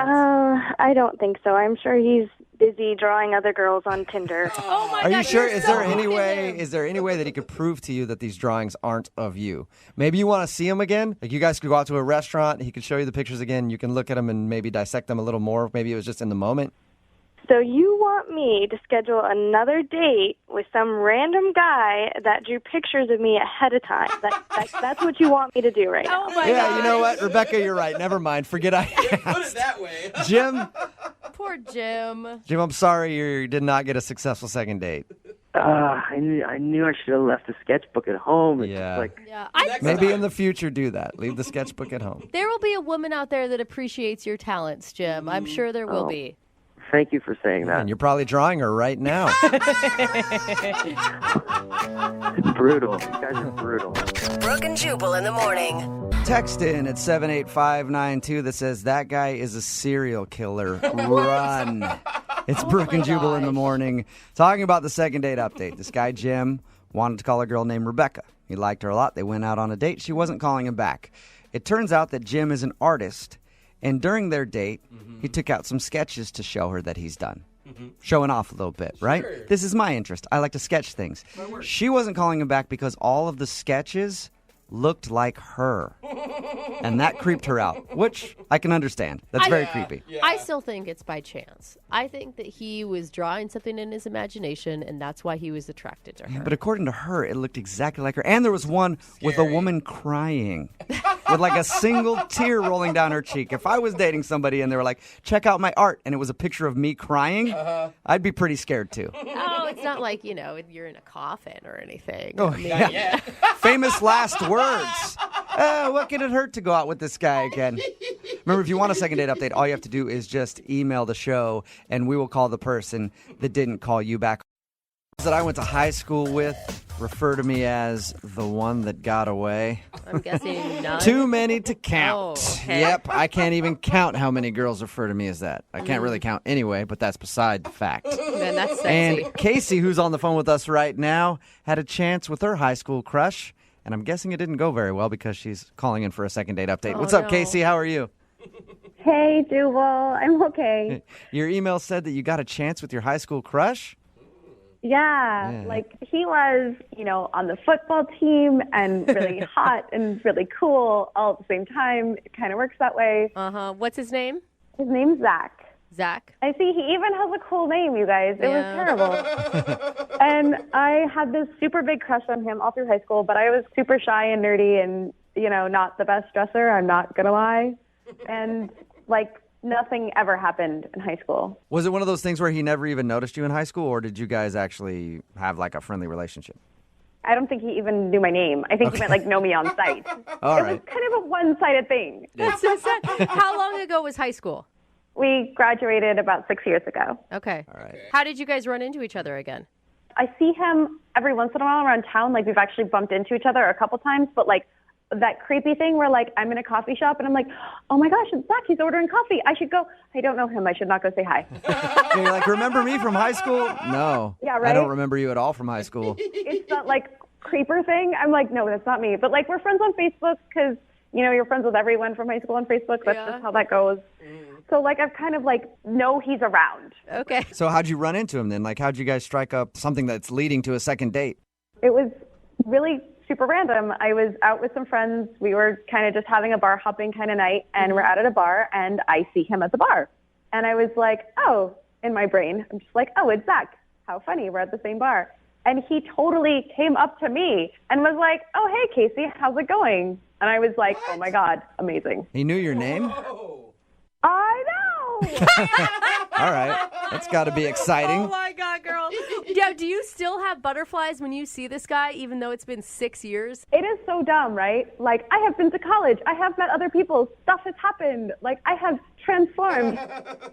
I don't think so. I'm sure he's busy drawing other girls on Tinder.
Oh my
Are
God,
you sure?
you're
Is
so
there any
mean to
way?
him.
Is there any way that he could prove to you that these drawings aren't of you? Maybe you want to see him again. Like, you guys could go out to a restaurant. He could show you the pictures again. You can look at them and maybe dissect them a little more. Maybe it was just in the moment.
So you want me to schedule another date with some random guy that drew pictures of me ahead of time? That's what you want me to do right now?
Oh my
Yeah,
God.
you know what, Rebecca, you're right. Never mind. Forget I
Put it
asked.
that way.
Jim,
Poor Jim.
I'm sorry you did not get a successful second date.
I knew I should have left the sketchbook at home. It's
Yeah.
like,
Yeah,
Maybe in the future do that. Leave the sketchbook at home.
there will be a woman out there that appreciates your talents, Jim. I'm sure there will be.
thank you for saying that.
And you're probably drawing her right now.
It's brutal. You guys are brutal.
Brooke and Jubal in the morning.
Text in at 78592 that says, that guy is a serial killer. Run. It's Brooke and Jubal in the morning. Talking about the second date update. This guy, Jim, wanted to call a girl named Rebecca. He liked her a lot. They went out on a date. She wasn't calling him back. It turns out that Jim is an artist, and during their date, he took out some sketches to show her that he's done. showing off a little bit, right?
Sure.
This is my interest. I like to sketch things. She wasn't calling him back because all of the sketches looked like her. And that creeped her out, which I can understand. That's very creepy.
Yeah.
I still think it's by chance. I think that he was drawing something in his imagination, and that's why he was attracted to her.
But according to her, it looked exactly like her. And there was one with a woman crying with like a single tear rolling down her cheek. If I was dating somebody and they were like, check out my art, and it was a picture of me crying, I'd be pretty scared too.
Oh, it's not like, you're in a coffin or anything.
Oh, yeah. Famous last words. What can it hurt to go out with this guy again? Remember, if you want a second date update, all you have to do is just email the show, and we will call the person that didn't call you back. That I went to high school with refer to me as the one that got away.
I'm guessing none.
Too many to count.
Oh, okay.
Yep, I can't even count how many girls refer to me as that. I can't really count anyway, but that's beside the fact.
Man, that's sexy.
And Casey, who's on the phone with us right now, had a chance with her high school crush. And I'm guessing it didn't go very well because she's calling in for a second date update. What's up, Casey? How are you?
Hey, Jubal. I'm okay.
Your email said that you got a chance with your high school crush?
Yeah, like he was, on the football team and really hot and really cool all at the same time. It kind of works that way.
Uh-huh. What's his name?
His name's Zach.
Zach?
I see he even has a cool name, you guys. It was terrible. And I had this super big crush on him all through high school, but I was super shy and nerdy and, not the best dresser, I'm not going to lie. And, nothing ever happened in high school.
Was it one of those things where he never even noticed you in high school, or did you guys actually have, a friendly relationship?
I don't think he even knew my name. I think he meant, know me on site.
All
it
right.
was kind of a one-sided thing.
That's so sad. How long ago was high school?
We graduated about 6 years ago.
Okay.
All right.
How did you guys run into each other again?
I see him every once in a while around town. We've actually bumped into each other a couple times, but that creepy thing where I'm in a coffee shop and I'm like, oh my gosh, it's Zach. He's ordering coffee. I should go. I don't know him. I should not go say hi.
And you're like, remember me from high school? No.
Yeah, right?
I don't remember you at all from high school.
It's that creeper thing. I'm like, no, that's not me. But we're friends on Facebook because, you're friends with everyone from high school on Facebook. That's just how that goes. So I've kind of know he's around.
Okay.
So how'd you run into him then? How'd you guys strike up something that's leading to a second date?
It was really super random. I was out with some friends. We were kind of just having a bar hopping kind of night, and we're out at a bar, and I see him at the bar. And I was like, oh, in my brain, I'm just like, oh, it's Zach. How funny. We're at the same bar. And he totally came up to me and was like, oh, hey, Casey, how's it going? And I was like, oh, my God, amazing.
He knew your name?
I know.
All right. That's got to be exciting.
Oh, my God, girl. Yeah, do you still have butterflies when you see this guy, even though it's been 6 years?
It is so dumb, right? I have been to college. I have met other people. Stuff has happened. I have transformed.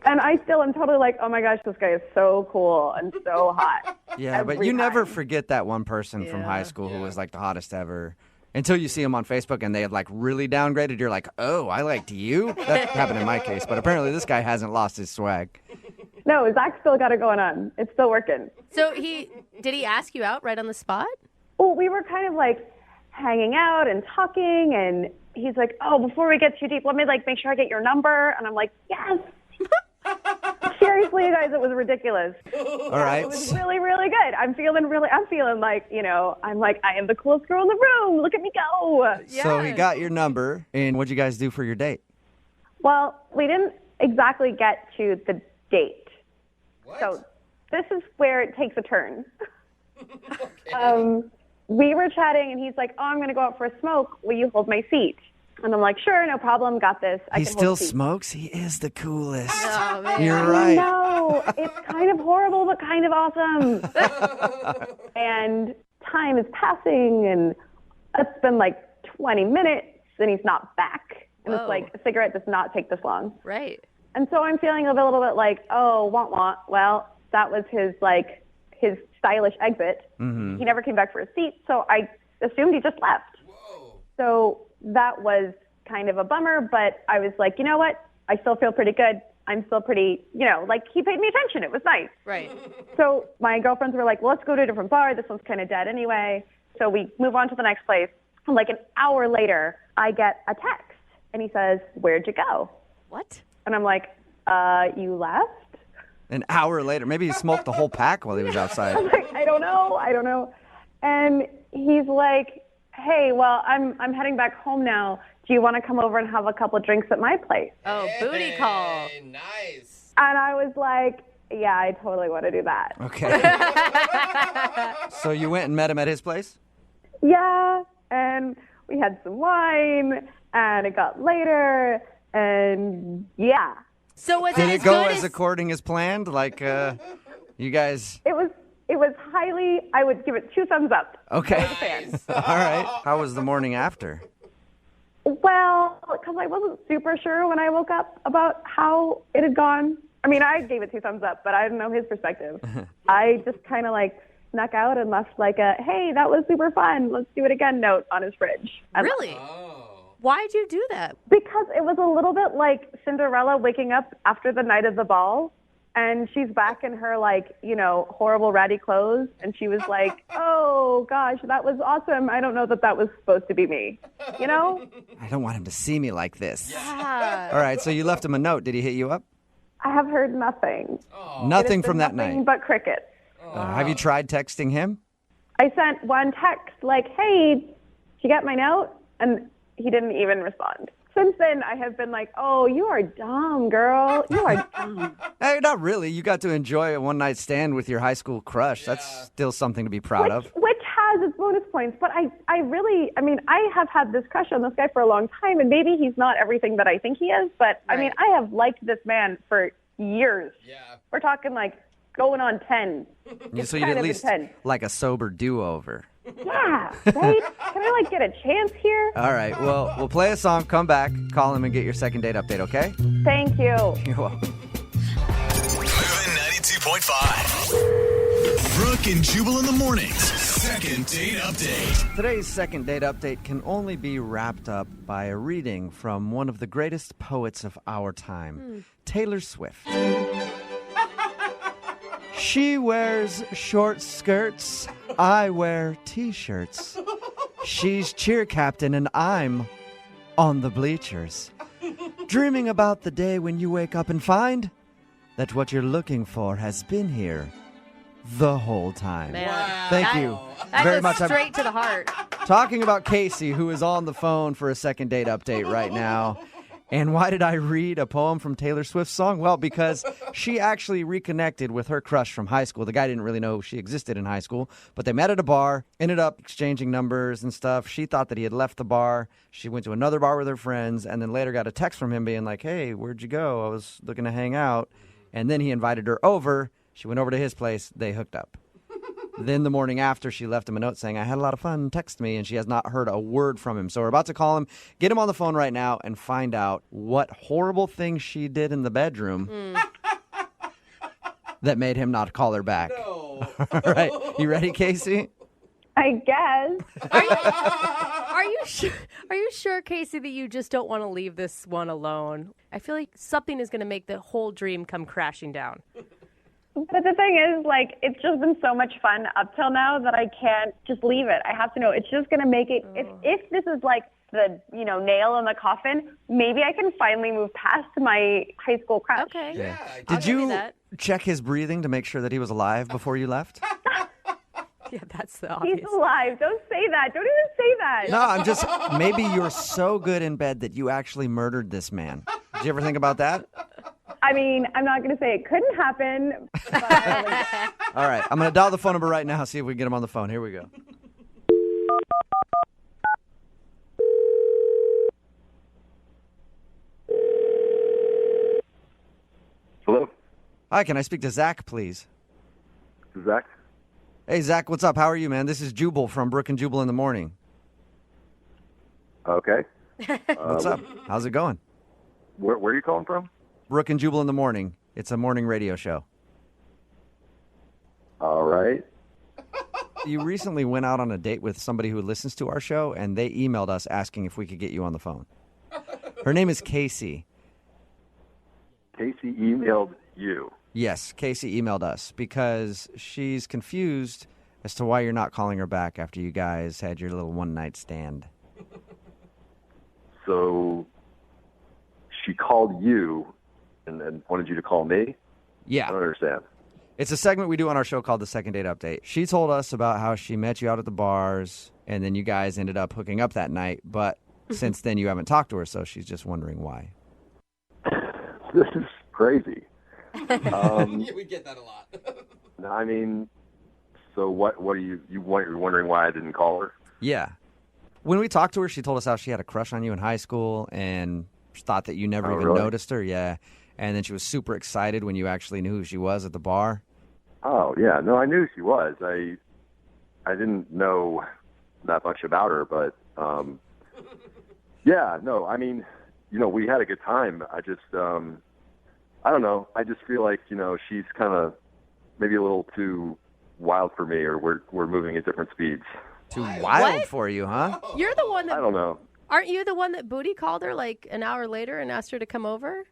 And I still am totally oh my gosh, this guy is so cool and so hot.
Yeah, but you never forget that one person from high school who was the hottest ever. Until you see him on Facebook and they had really downgraded. You're like, oh, I liked you? That happened in my case. But apparently this guy hasn't lost his swag.
No, Zach's still got it going on. It's still working.
So did he ask you out right on the spot?
Well, we were kind of hanging out and talking, and he's like, oh, before we get too deep, let me make sure I get your number. And I'm like, yes. Seriously, you guys, it was ridiculous.
All right.
It was really, really good. I'm feeling I am the coolest girl in the room. Look at me go.
So he got your number, and what'd you guys do for your date?
Well, we didn't exactly get to the date.
What?
So this is where it takes a turn. We were chatting, and he's like, oh, I'm going to go out for a smoke. Will you hold my seat? And I'm like, sure, no problem, got this.
He still smokes? He is the coolest.
Oh, man.
You're right.
No, it's kind of horrible, but kind of awesome. And time is passing, and it's been 20 minutes, and he's not back. And
Whoa.
it's a cigarette does not take this long.
Right.
And so I'm feeling a little bit oh, want. Well, that was his stylish exit.
Mm-hmm.
He never came back for his seat, so I assumed he just left.
Whoa.
So that was kind of a bummer, but I was like, you know what? I still feel pretty good. I'm still pretty, he paid me attention. It was nice.
Right.
So my girlfriends were like, well, let's go to a different bar. This one's kind of dead anyway. So we move on to the next place. And an hour later, I get a text, and he says, where'd you go?
What?
And I'm like, you left?
An hour later. Maybe he smoked the whole pack while he was outside.
I was like, I don't know. And he's like, hey, well, I'm heading back home now. Do you want to come over and have a couple drinks at my place?
Oh, booty call.
Nice.
And I was like, yeah, I totally want to do that.
Okay. So you went and met him at his place?
Yeah, and we had some wine, and it got later, and yeah.
So was
Did
it
it
as
go
good
as according as planned? Like, you guys...
It was highly, I would give it 2 thumbs up.
Okay.
I was a fan.
All right. How was the morning after?
Well, because I wasn't super sure when I woke up about how it had gone. I mean, I gave it 2 thumbs up, but I didn't know his perspective. I just kind of like snuck out and left like a, hey, that was super fun. Let's do it again note on his fridge.
Really? Why'd you do that?
Because it was a little bit like Cinderella waking up after the night of the ball. And she's back in her, like, you know, horrible ratty clothes. And she was like, oh, gosh, that was awesome. I don't know that was supposed to be me. You know?
I don't want him to see me like this.
Yeah.
All right, so you left him a note. Did he hit you up?
I have heard nothing.
Nothing
It has
from
been
that
nothing
night.
but crickets.
Have you tried texting him?
I sent one text like, hey, did you get my note? And he didn't even respond. Since then, I have been like, oh, you are dumb, girl. You are dumb.
Hey, not really. You got to enjoy a one-night stand with your high school crush. That's still something to be proud of.
Which has its bonus points. But I mean, I have had this crush on this guy for a long time, and maybe he's not everything that I think he is. But, I mean, I have liked this man for years. Yeah. We're talking like going on 10.
So you'd at least like a sober do-over.
Yeah, right? Can I, like, get a chance here?
All right, well, we'll play a song, come back, call him, and get your second date update, okay?
Thank you.
You're welcome.
Moving 92.5. Brooke and Jubal in the mornings. Second date update.
Today's second date update can only be wrapped up by a reading from one of the greatest poets of our time, Taylor Swift. She wears short skirts, I wear t-shirts. She's cheer captain and I'm on the bleachers. Dreaming about the day when you wake up and find that what you're looking for has been here the whole time.
Man,
Thank you
that
very
goes
much. I'm
straight to the heart.
talking about Casey, who is on the phone for a second date update right now. And why did I read a poem from Taylor Swift's song? Well, because she actually reconnected with her crush from high school. The guy didn't really know she existed in high school, but they met at a bar, ended up exchanging numbers and stuff. She thought that he had left the bar. She went to another bar with her friends, and then later got a text from him being like, hey, where'd you go? I was looking to hang out. And then he invited her over. She went over to his place. They hooked up. Then the morning after, she left him a note saying, I had a lot of fun, text me, and she has not heard a word from him. So we're about to call him, get him on the phone right now, and find out what horrible thing she did in the bedroom that made him not call her back. No. All right. You ready, Casey?
I guess.
Are you sure, Casey, that you just don't want to leave this one alone? I feel like something is going to make the whole dream come crashing down.
But the thing is, like, it's just been so much fun up till now that I can't just leave it. I have to know it's just going to make it. If this is like the, you know, nail in the coffin, maybe I can finally move past my high school crush.
Okay.
Yeah. Did you check his breathing to make sure that he was alive before you left?
Yeah, that's the obvious.
He's alive. Don't say that. Don't even say that.
No, I'm just, maybe you're so good in bed that you actually murdered this man. Did you ever think about that?
I mean, I'm not going to say it couldn't happen. But
All right, I'm going to dial the phone number right now, see if we can get him on the phone. Here we go.
Hello?
Hi, can I speak to Zach, please?
Zach?
Hey, Zach, what's up? How are you, man? This is Jubal from Brooke and Jubal in the morning.
Okay.
What's up? How's it going?
Where are you calling from?
Brooke and Jubal in the morning. It's a morning radio show.
All right.
You recently went out on a date with somebody who listens to our show, and they emailed us asking if we could get you on the phone. Her name is Casey.
Casey emailed you.
Yes, Casey emailed us because she's confused as to why you're not calling her back after you guys had your little one-night stand.
So she called you and then wanted you to call me?
Yeah.
I don't understand.
It's a segment we do on our show called The Second Date Update. She told us about how she met you out at the bars, and then you guys ended up hooking up that night. But since then, you haven't talked to her, so she's just wondering why.
This is crazy.
We get that a lot.
I mean, so what are you're wondering why I didn't call her?
Yeah. When we talked to her, she told us how she had a crush on you in high school and thought that you never even
really?
noticed her. Yeah. And then she was super excited when you actually knew who she was at the bar.
Oh, yeah. No, I knew who she was. I didn't know that much about her, but yeah, no, I mean, we had a good time. I just, I don't know. I just feel like, she's kind of maybe a little too wild for me, or we're moving at different speeds.
Too wild for you, huh?
You're the one that...
I don't know.
Aren't you the one that Booty called her like an hour later and asked her to come over?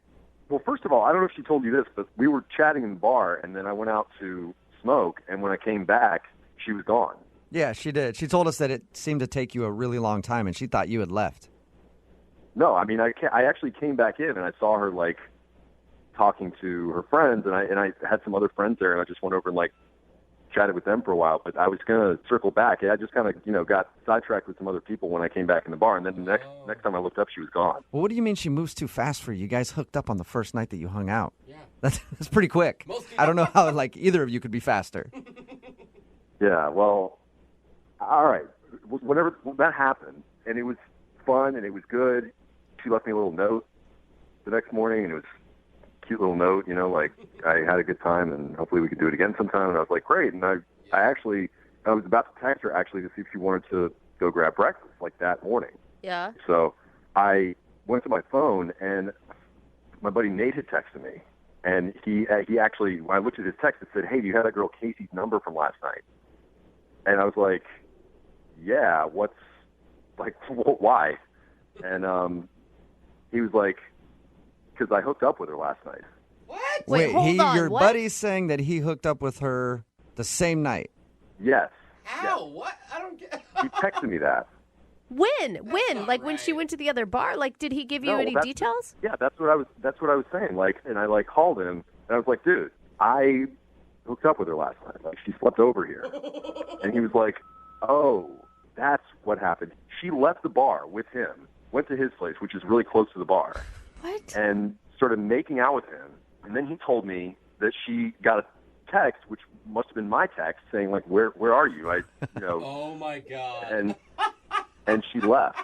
Well, first of all, I don't know if she told you this, but we were chatting in the bar, and then I went out to smoke, and when I came back, she was gone.
Yeah, she did. She told us that it seemed to take you a really long time, and she thought you had left.
No, I mean, I actually came back in, and I saw her, talking to her friends, and I had some other friends there, and I just went over and, chatted with them for a while, but I was going to circle back. I just kind of, got sidetracked with some other people when I came back in the bar, and then the next time I looked up, she was gone.
Well, what do you mean she moves too fast for you? You guys hooked up on the first night that you hung out. Yeah. That's pretty quick. I don't know how, either of you could be faster.
Yeah, well, all right. Whenever that happened, and it was fun, and it was good, she left me a little note the next morning, and it was cute little note, I had a good time and hopefully we could do it again sometime. And I was like, great. And I was about to text her actually to see if she wanted to go grab breakfast that morning.
Yeah.
So I went to my phone and my buddy Nate had texted me, and he actually, when I looked at his text, it said, hey, do you have that girl Casey's number from last night? And I was like, yeah, why? And he was like, because I hooked up with her last night.
What?
Wait, hold on,
your
what?
buddy's saying that he hooked up with her the same night.
Yes.
How?
Yes.
What? I don't get...
He texted me that.
When? When she went to the other bar? Did he give you any details?
Yeah, that's what I was saying. And I called him and I was like, dude, I hooked up with her last night. She slept over here. And he was like, oh, that's what happened. She left the bar with him, went to his place, which is really close to the bar.
What?
And started making out with him. And then he told me that she got a text, which must have been my text, saying where are you?
Oh my God.
And she left.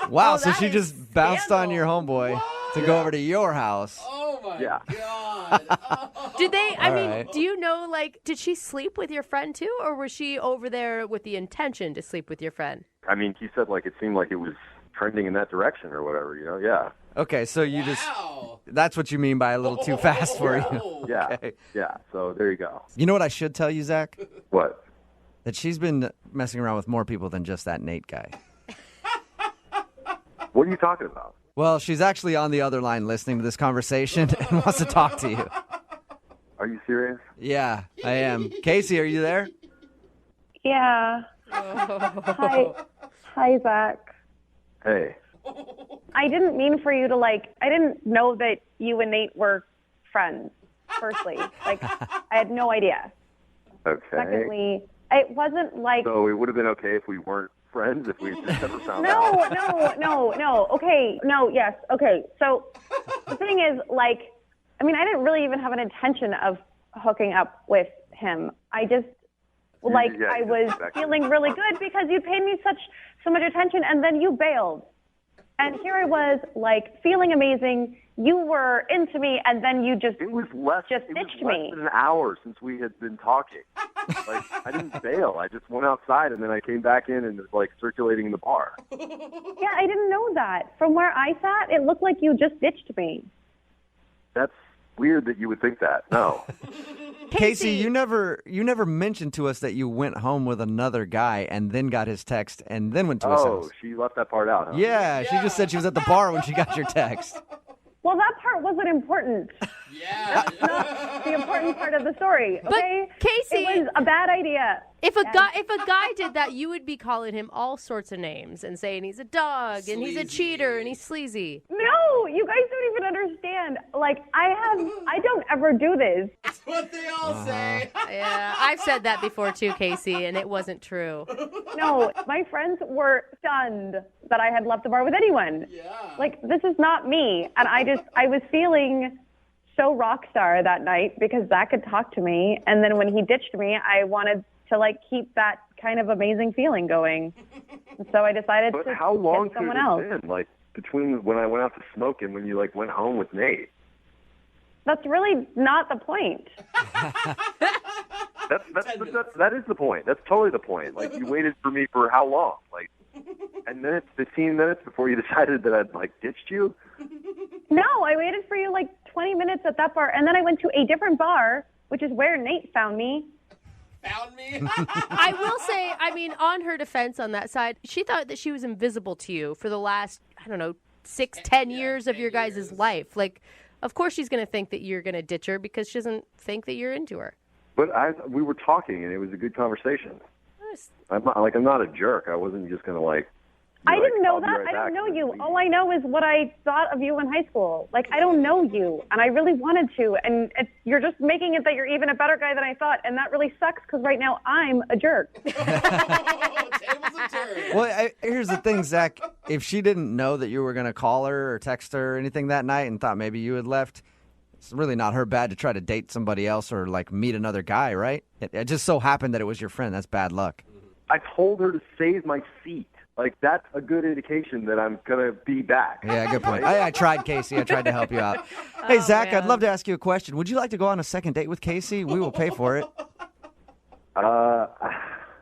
Wow, so she just bounced on your homeboy to go over to your house.
Oh my God.
Did they,
right.
do you know, did she sleep with your friend too? Or was she over there with the intention to sleep with your friend?
I mean, he said it seemed like it was trending in that direction or whatever, yeah.
Okay, so you that's what you mean by a little too fast for you.
Yeah,
Okay.
yeah, so there you go.
You know what I should tell you, Zach?
What?
That she's been messing around with more people than just that Nate guy.
What are you talking about?
Well, she's actually on the other line listening to this conversation and wants to talk to you.
Are you serious?
Yeah, I am. Casey, are you there?
Yeah. Hi, Zach.
Hey.
I didn't mean for you to I didn't know that you and Nate were friends, firstly. I had no idea.
Okay.
Secondly, it wasn't
So it would have been okay if we weren't friends, if we just never found out?
No. Okay. No, yes. Okay. So the thing is, I didn't really even have an intention of hooking up with him. I just, I was feeling really good because you paid me so much attention, and then you bailed. And here I was, feeling amazing. You were into me, and then you just
ditched me.
It was less
than an hour since we had been talking. I didn't bail. I just went outside, and then I came back in and was, circulating in the bar.
Yeah, I didn't know that. From where I sat, it looked like you just ditched me.
That's weird that you would think that. No.
Casey, you never mentioned to us that you went home with another guy and then got his text and then went to his house.
Oh, she left that part out, huh?
Yeah, she just said she was at the bar when she got your text.
Well, that part wasn't important.
Yeah.
That's not the important part of the story, okay?
But Casey,
it was a bad idea.
If a guy did that, you would be calling him all sorts of names and saying he's a dog and he's a cheater and he's sleazy.
No, you guys don't even understand. Like, I don't ever do this.
That's what they all say.
Yeah, I've said that before too, Casey, and it wasn't true.
No, my friends were stunned that I had left the bar with anyone.
Yeah.
Like, this is not me. And I was feeling so rock star that night because Zach had talked to me. And then when he ditched me, I wanted to, like, keep that kind of amazing feeling going. And so I decided
But
to
how long
get
could it
someone else.
have been? Like, between when I went out to smoke and when you, like, went home with Nate?
That's really not the point.
That is the point. That's totally the point. Like, you waited for me for how long? Like, 10 minutes, 15 minutes before you decided that I'd, like, ditched you?
No, I waited for you like 20 minutes at that bar, and then I went to a different bar, which is where Nate found me.
Found me?
I will say, I mean, on her defense on that side, she thought that she was invisible to you for the last, I don't know, 10 years of your guys' life. Like, of course she's going to think that you're going to ditch her because she doesn't think that you're into her.
But we were talking, and it was a good conversation. I'm not a jerk. I wasn't just going to, like...
I didn't know
I'll be
that.
right
I don't
back.
know you. All I know is what I thought of you in high school. Like, I don't know you, and I really wanted to. And you're just making it that you're even a better guy than I thought, and that really sucks because right now I'm a jerk.
Well, here's the thing, Zach. If she didn't know that you were going to call her or text her or anything that night and thought maybe you had left, it's really not her bad to try to date somebody else or, like, meet another guy, right? It just so happened that it was your friend. That's bad luck.
I told her to save my seat. Like, that's a good indication that I'm going to be back.
Yeah, good point. I tried, Casey. I tried to help you out. Hey, Zach,
man.
I'd love to ask you a question. Would you like to go on a second date with Casey? We will pay for it.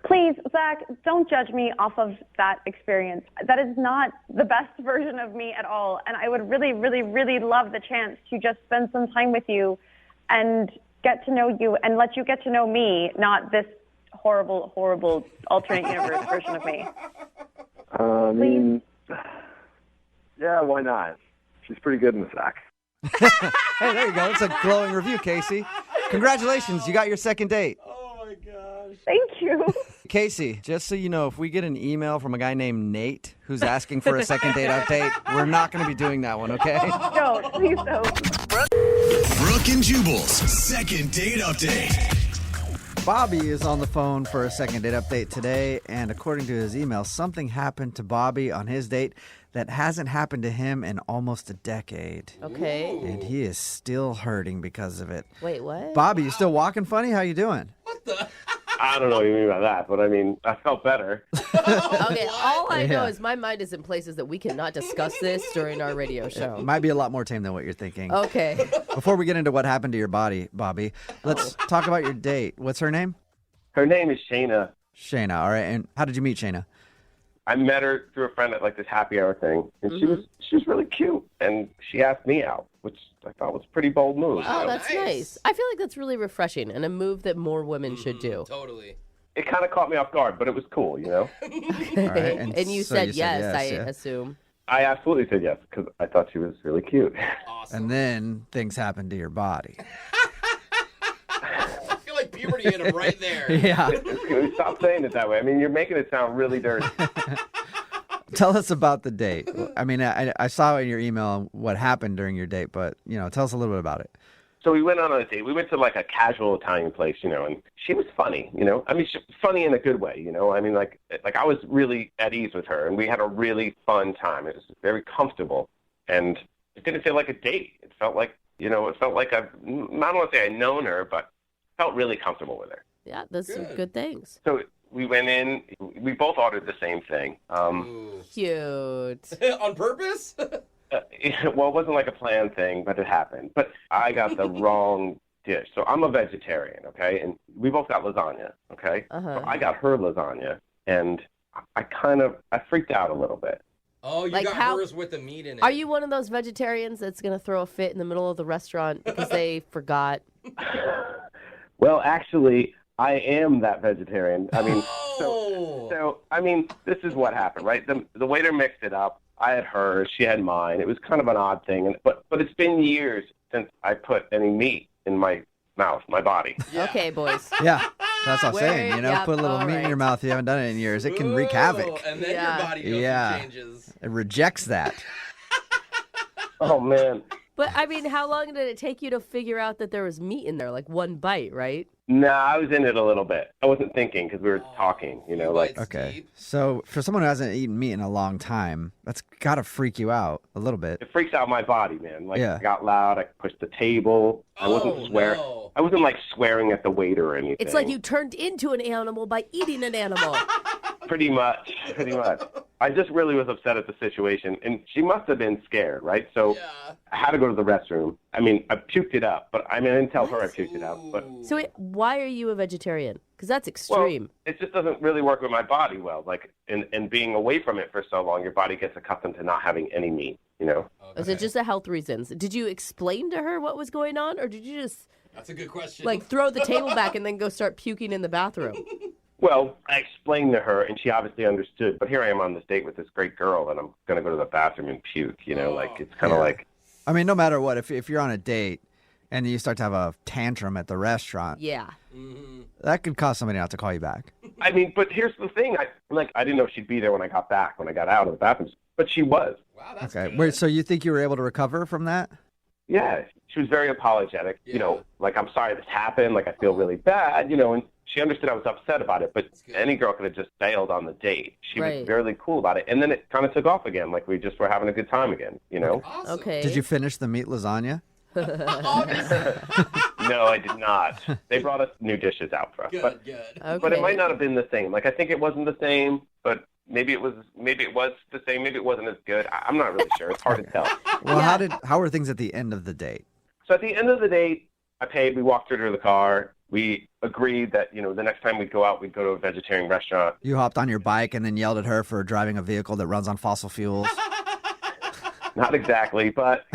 Please, Zach, don't judge me off of that experience. That is not the best version of me at all. And I would really, really, really love the chance to just spend some time with you and get to know you and let you get to know me, not this horrible, horrible alternate universe version of me.
I mean, yeah, why not? She's pretty good in the sack.
Hey, there you go. It's a glowing review, Casey. Congratulations. You got your second date.
Oh, my gosh.
Thank you.
Casey, just so you know, if we get an email from a guy named Nate who's asking for a second date update, we're not going to be doing that one, okay?
No, please don't.
Brooke and Jubal's second date update.
Bobby is on the phone for a second date update today, and according to his email, something happened to Bobby on his date that hasn't happened to him in almost a decade.
Okay.
And he is still hurting because of it.
Wait, what?
Bobby, you still walking funny? How you doing?
I don't know what you mean by that, but I mean, I felt better.
Okay, all I know
Yeah.
is my mind is in places that we cannot discuss this during our radio show.
It might be a lot more tame than what you're thinking.
Okay.
Before we get into what happened to your body, Bobby, let's talk about your date. What's her name?
Her name is Shayna.
Shayna. All right. And how did you meet Shayna?
I met her through a friend at like this happy hour thing, and she was really cute, and she asked me out, which I thought was a pretty bold move.
Oh,
you know?
that's nice. I feel like that's really refreshing and a move that more women should do.
Totally.
It kind of caught me off guard, but it was cool, you know?
All right.
And you
so
said yes, I
yeah.
assume.
I absolutely said yes, because I thought she was really cute.
And then things happened to your body.
I feel like puberty hit him right there.
Yeah.
Stop saying it that way. I mean, you're making it sound really dirty.
Tell us about the date. I mean, I saw in your email what happened during your date, but, tell us a little bit about it.
So we went on a date. We went to like a casual Italian place, and she was funny, I mean, she was funny in a good way, I mean, like I was really at ease with her, and we had a really fun time. It was very comfortable, and it didn't feel like a date. It felt like, I don't want to say I'd known her, but felt really comfortable with her.
Yeah, those are good things.
So we went in. We both ordered the same thing.
Cute.
On purpose?
Well, it wasn't like a planned thing, but it happened. But I got the wrong dish. So I'm a vegetarian, okay? And we both got lasagna, okay? So I got her lasagna, and I freaked out a little bit.
Oh, you
Like
got
how-
hers with the meat in it.
Are you one of those vegetarians that's going to throw a fit in the middle of the restaurant because they forgot?
Well, actually, I am that vegetarian. I mean, so I mean, this is what happened, right? The waiter mixed it up. I had hers, she had mine. It was kind of an odd thing, but it's been years since I put any meat in my mouth, my body.
Okay, boys.
Yeah, that's what I'm saying.
Yep,
Put a little
all
meat in
right.
your mouth. You haven't done it in years. It can wreak havoc.
And then your body goes
Yeah.
and changes.
It rejects that.
Oh, man.
But, I mean, how long did it take you to figure out that there was meat in there? Like one bite, right?
No, I was in it a little bit. I wasn't thinking because we were talking, like.
Okay. So for someone who hasn't eaten meat in a long time, that's got to freak you out a little bit.
It freaks out my body, man. Like,
Yeah.
I got loud. I pushed the table. I wasn't swearing.
no.
I wasn't, like, swearing at the waiter or anything.
It's like you turned into an animal by eating an animal.
Pretty much. I just really was upset at the situation, and she must have been scared, right? So I had to go to the restroom. I mean, I puked it up, but I didn't tell her I puked it up. But
So wait, why are you a vegetarian? Because that's extreme.
Well, it just doesn't really work with my body well. Like, and being away from it for so long, your body gets accustomed to not having any meat,
Is it just a health reasons? Did you explain to her what was going on, or did you just
That's a good question.
like throw the table back and then go start puking in the bathroom?
Well, I explained to her, and she obviously understood. But here I am on this date with this great girl, and I'm going to go to the bathroom and puke, Like, it's kind of like...
I mean, no matter what, if you're on a date and you start to have a tantrum at the restaurant,
Yeah.
that could cause somebody not to call you back.
I mean, but here's the thing. I didn't know she'd be there when I got back, when I got out of the bathroom. But she was.
Wow, that's
Okay.
good.
Wait, so you think you were able to recover from that?
Yeah. She was very apologetic.
Yeah.
Like, I'm sorry this happened. Like, I feel really bad, and she understood I was upset about it. But any girl could have just bailed on the date. She
Right.
was really cool about it. And then it kind of took off again. Like, we just were having a good time again,
Awesome.
Okay.
Did you finish the meat lasagna?
No, I did not. They brought us new dishes out for us.
Good,
But,
good.
Okay.
but it might not have been the same. Like, I think it wasn't the same, but maybe it was the same. Maybe it wasn't as good. I'm not really sure. It's hard to tell.
Well,
Yeah.
how were things at the end of the date?
So at the end of the date, I paid. We walked her to the car. We agreed that, the next time we'd go out, we'd go to a vegetarian restaurant.
You hopped on your bike and then yelled at her for driving a vehicle that runs on fossil fuels.
Not exactly, but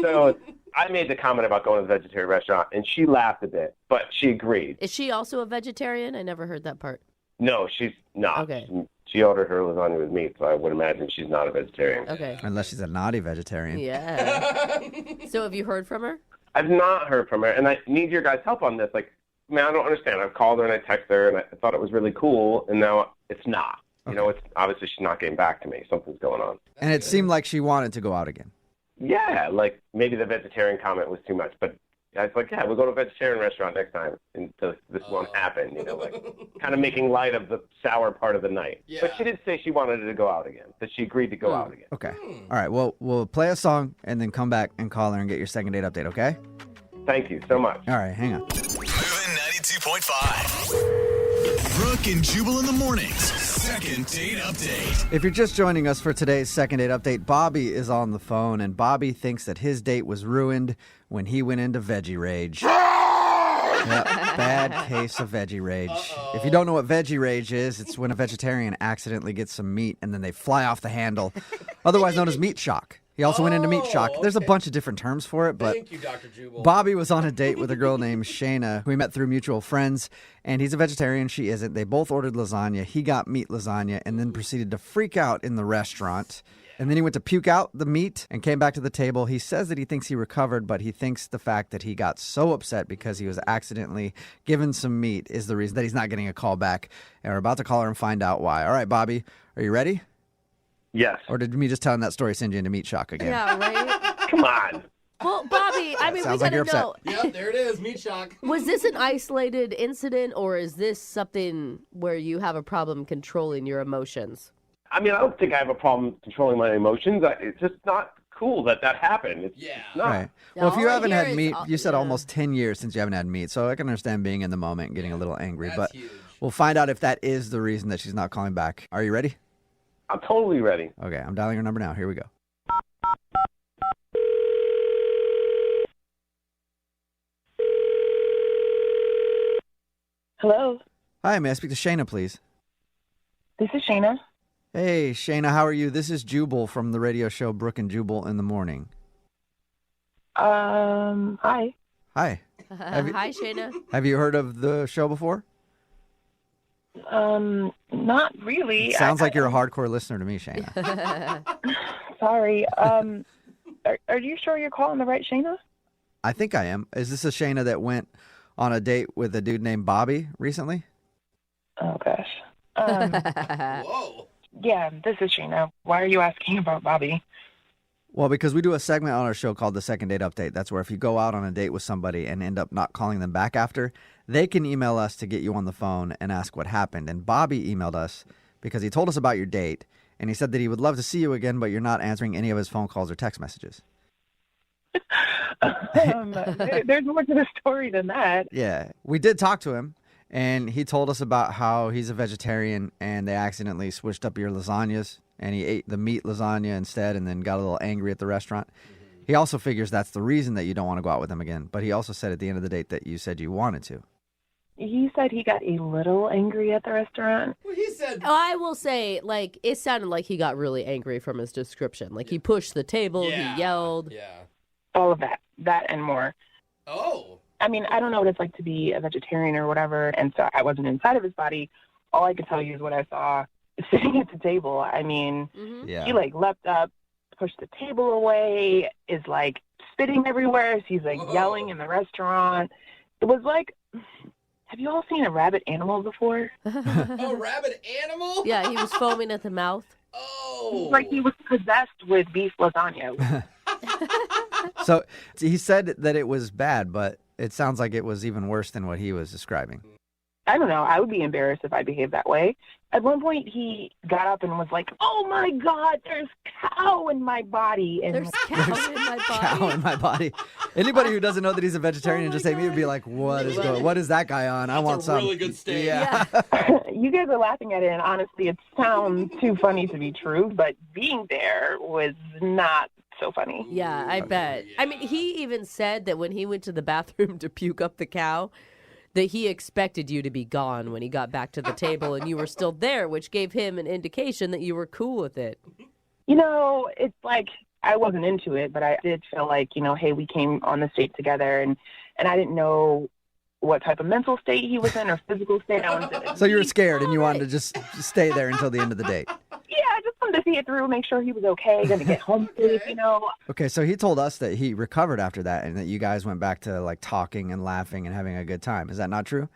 so I made the comment about going to the vegetarian restaurant, and she laughed a bit, but she agreed.
Is she also a vegetarian? I never heard that part.
No, she's not.
Okay.
She ordered her lasagna with meat, so I would imagine she's not a vegetarian.
Okay.
Unless she's a naughty vegetarian.
Yeah. So have you heard from her?
I've not heard from her, and I need your guys' help on this. Like, man, I don't understand. I've called her and I texted her, and I thought it was really cool, and now it's not. It's obviously she's not getting back to me. Something's going on.
And it seemed like she wanted to go out again.
Yeah, like maybe the vegetarian comment was too much, but I was like, yeah, we'll go to a vegetarian restaurant next time, and so this won't happen. Like kind of making light of the sour part of the night.
Yeah.
But she did say she wanted to go out again. That she agreed to go out again.
Okay. All right. Well, we'll play a song and then come back and call her and get your second date update, okay?
Thank you so much.
All right. Hang on.
Moving 92.5. Brooke and Jubal in the mornings. Second date update.
If you're just joining us for today's second date update, Bobby is on the phone, and Bobby thinks that his date was ruined when he went into veggie rage. Yep, bad case of veggie rage. If you don't know what veggie rage is, it's when a vegetarian accidentally gets some meat and then they fly off the handle, otherwise known as meat shock. He also went into meat shock. There's a bunch of different terms for it, but
Thank you, Dr. Jubal.
Bobby was on a date with a girl named Shayna, who he met through mutual friends, and he's a vegetarian. She isn't. They both ordered lasagna. He got meat lasagna and then proceeded to freak out in the restaurant. And then he went to puke out the meat and came back to the table. He says that he thinks he recovered, but he thinks the fact that he got so upset because he was accidentally given some meat is the reason that he's not getting a call back. And we're about to call her and find out why. All right, Bobby, are you ready?
Yes.
Or did me just telling that story send you into meat shock again?
Yeah, right?
Come on.
Well, Bobby, I mean, we
Sounds like
gotta
you're upset.
know.
Yep, there it is. Meat shock.
Was this an isolated incident, or is this something where you have a problem controlling your emotions?
I mean, I don't think I have a problem controlling my emotions. It's just not cool that happened. It's not.
Right. Well, if you
All I
haven't
hear
had
is
meat,
all-
you said
yeah.
almost 10 years since you haven't had meat, so I can understand being in the moment and getting a little angry.
That's
But
huge.
we'll find out if that is the reason that she's not calling back. Are you ready?
I'm totally ready.
Okay, I'm dialing her number now. Here we go.
Hello,
Hi, may I speak to Shayna, please?
this is Shayna.
Hey, Shayna, how are you? This is Jubal from the radio show Brooke and Jubal in the Morning.
Hi.
Hi. Have you-
Hi, Shayna.
Have you heard of the show before?
Not really.
It sounds like you're a hardcore listener to me, Shayna.
Sorry. Are you sure you're calling the right Shayna?
I think I am. Is this a Shayna that went on a date with a dude named Bobby recently?
Oh gosh.
Whoa.
Yeah, this is Shayna. Why are you asking about Bobby?
Well, because we do a segment on our show called the Second Date Update. That's where if you go out on a date with somebody and end up not calling them back after, they can email us to get you on the phone and ask what happened. And Bobby emailed us because he told us about your date, and he said that he would love to see you again, but you're not answering any of his phone calls or text messages.
There's more to the story than that.
Yeah, we did talk to him, and he told us about how he's a vegetarian, and they accidentally switched up your lasagnas, and he ate the meat lasagna instead and then got a little angry at the restaurant. He also figures that's the reason that you don't want to go out with him again, but he also said at the end of the date that you said you wanted to.
He said he got a little angry at the restaurant.
Well, he said...
I will say, like, it sounded like he got really angry from his description. Like, he pushed the table, he yelled.
Yeah.
All of that and more.
Oh.
I mean, I don't know what it's like to be a vegetarian or whatever, and so I wasn't inside of his body. All I could tell you is what I saw sitting at the table. I mean, he, like, leapt up, pushed the table away, is, like, spitting everywhere. So he's, like, yelling in the restaurant. It was like... Have you all seen a rabid animal before?
A rabid animal?
Yeah, he was foaming at the mouth.
Oh.
Like he was possessed with beef lasagna.
So he said that it was bad, but it sounds like it was even worse than what he was describing.
I don't know. I would be embarrassed if I behaved that way. At one point, he got up and was like, "Oh my God, there's cow in my body." And
there's cow in my body.
Cow in my body. Anybody who doesn't know that he's a vegetarian and just ate meat would be like, "What is that guy on? I want some."
Really good steak.
Yeah.
You guys are laughing at it, and honestly, it sounds too funny to be true. But being there was not so funny.
Yeah, I bet. I mean, he even said that when he went to the bathroom to puke up the cow, that he expected you to be gone when he got back to the table and you were still there, which gave him an indication that you were cool with it.
You know, it's like I wasn't into it, but I did feel like, you know, hey, we came on this date together, and I didn't know what type of mental state he was in or physical state. I wanted to
So you were scared and you wanted to just stay there until the end of the date.
Yeah, I just wanted to see it through, make sure he was okay, going to get home safe, you know.
Okay, so he told us that he recovered after that and that you guys went back to like talking and laughing and having a good time. Is that not true?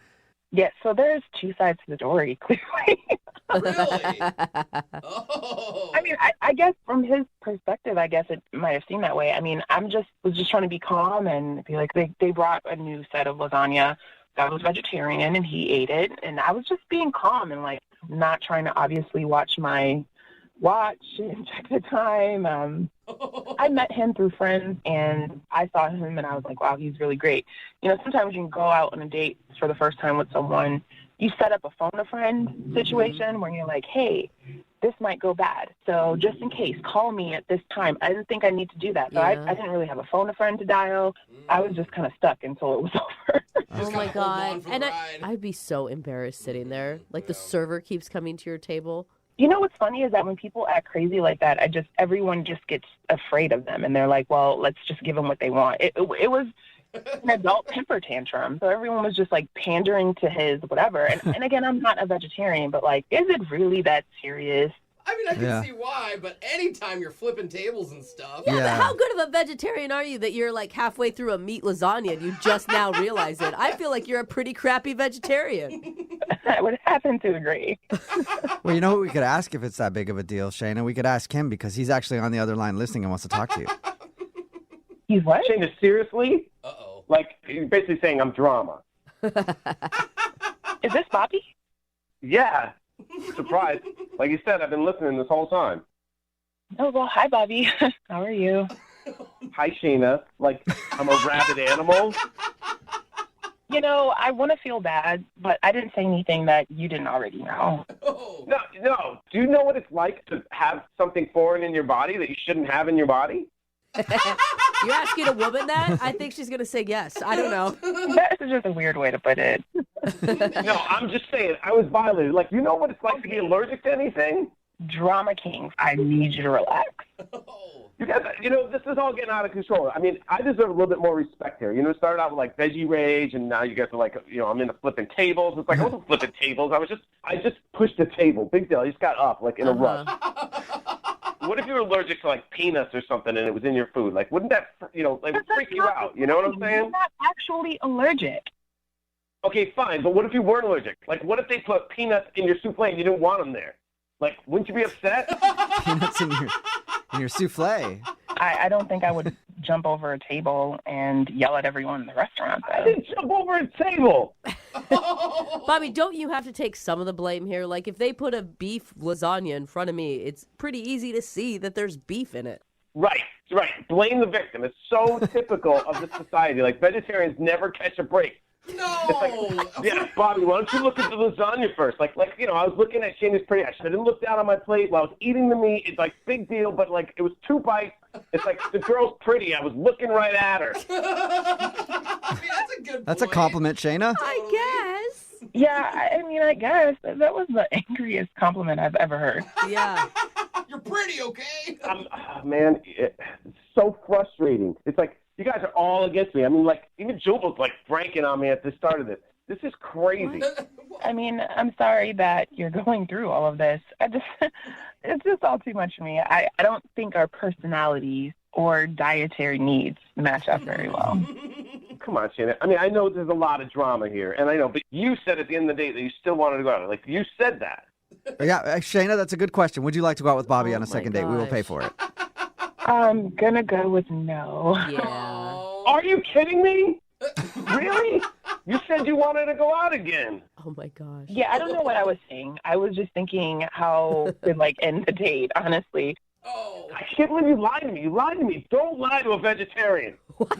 Yeah, so there's two sides to the story, clearly.
Really? Oh.
I mean, I guess from his perspective, I guess it might have seemed that way. I mean, was just trying to be calm and be like, they brought a new set of lasagna that was vegetarian, and he ate it, and I was just being calm and like not trying to obviously watch my watch and check the time. I met him through friends, and I saw him, and I was like, wow, he's really great. You know, sometimes you can go out on a date for the first time with someone, you set up a phone a friend situation where you're like, hey, this might go bad, so just in case, call me at this time. I didn't think I need to do that, so I didn't really have a phone a friend to dial. I was just kind of stuck until it was over.
Oh my God. And I'd be so embarrassed sitting there. Like the server keeps coming to your table.
You know what's funny is that when people act crazy like that, everyone just gets afraid of them, and they're like, well, let's just give them what they want. It was an adult temper tantrum, so everyone was just like pandering to his whatever. And again, I'm not a vegetarian, but like, is it really that serious?
I mean, I can see why, but anytime you're flipping tables and stuff.
Yeah, but how good of a vegetarian are you that you're like halfway through a meat lasagna and you just now realize it? I feel like you're a pretty crappy vegetarian.
I would happen to agree.
Well, you know what we could ask if it's that big of a deal, Shayna? We could ask him because he's actually on the other line listening and wants to talk to you.
He's what?
Shayna, seriously?
Uh-oh.
Like, you're basically saying I'm drama.
Is this Bobby?
Yeah. Surprised. Like you said, I've been listening this whole time.
Oh, well, hi, Bobby. How are you?
Hi, Shayna. Like, I'm a rabid animal.
You know, I want to feel bad, but I didn't say anything that you didn't already know.
No. Do you know what it's like to have something foreign in your body that you shouldn't have in your body?
You're asking a woman that? I think she's going to say yes. I don't know.
That's just a weird way to put it.
No, I'm just saying, I was violated. Like, you know what it's like to be allergic to anything?
Drama Kings, I need you to relax.
You guys, you know, this is all getting out of control. I mean, I deserve a little bit more respect here. You know, it started out with like veggie rage, and now you guys are like, you know, I'm into flipping tables. It's like, I wasn't flipping tables. I just pushed the table. Big deal. I just got up like in a rush. What if you were allergic to like peanuts or something and it was in your food? Like, wouldn't that, you know, like freak you out? You know what I'm saying?
I'm not actually allergic.
Okay, fine. But what if you weren't allergic? Like, what if they put peanuts in your souffle and you didn't want them there? Like, wouldn't you be upset?
Peanuts in your souffle.
I don't think I would jump over a table and yell at everyone in the restaurant.
I didn't jump over a table.
Bobby, don't you have to take some of the blame here? Like, if they put a beef lasagna in front of me, it's pretty easy to see that there's beef in it.
Right. Blame the victim. It's so typical of this society. Like, vegetarians never catch a break.
No.
It's like, yeah, Bobby, why don't you look at the lasagna first? Like, I was looking at Shayna's pretty. I didn't look down on my plate while I was eating the meat. It's like big deal, but like it was 2 bites. It's like the girl's pretty. I was looking right at her.
That's a good.
That's a compliment, Shayna.
I guess.
Yeah, I guess that was the angriest compliment I've ever heard.
Yeah.
You're pretty, okay?
Man, it's so frustrating. It's like you guys are all against me. I mean, like even Jubal's like franking on me at the start of this. This is crazy.
I mean, I'm sorry that you're going through all of this. It's just all too much for me. I don't think our personalities or dietary needs match up very well.
Come on, Shannon. I mean, I know there's a lot of drama here, and I know, but you said at the end of the day that you still wanted to go out. Like, you said that.
Yeah, Shayna, that's a good question. Would you like to go out with Bobby on a second date? We will pay for it.
I'm gonna go with no.
Yeah.
Are you kidding me? Really? You said you wanted to go out again.
Oh my gosh.
Yeah, I don't know what I was saying. I was just thinking how to end the date, honestly.
Oh.
I can't believe you lied to me. You lied to me. Don't lie to a vegetarian.
What?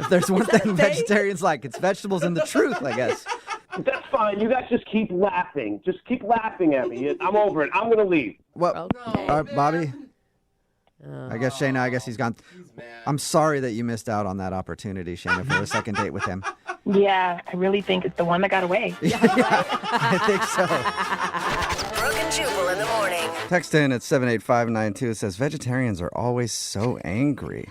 If there's one thing vegetarians like, it's vegetables and the truth, I guess.
That's fine. You guys just keep laughing. Just keep laughing at me. I'm over it. I'm going to leave.
Well,
Okay.
Bobby, I guess Shayna, he's gone. I'm sorry that you missed out on that opportunity, Shayna, for a second date with him.
Yeah, I really think it's the one that got away.
I think so.
Brooke and Jubal in the morning.
Text in at 78592. It says, vegetarians are always so angry.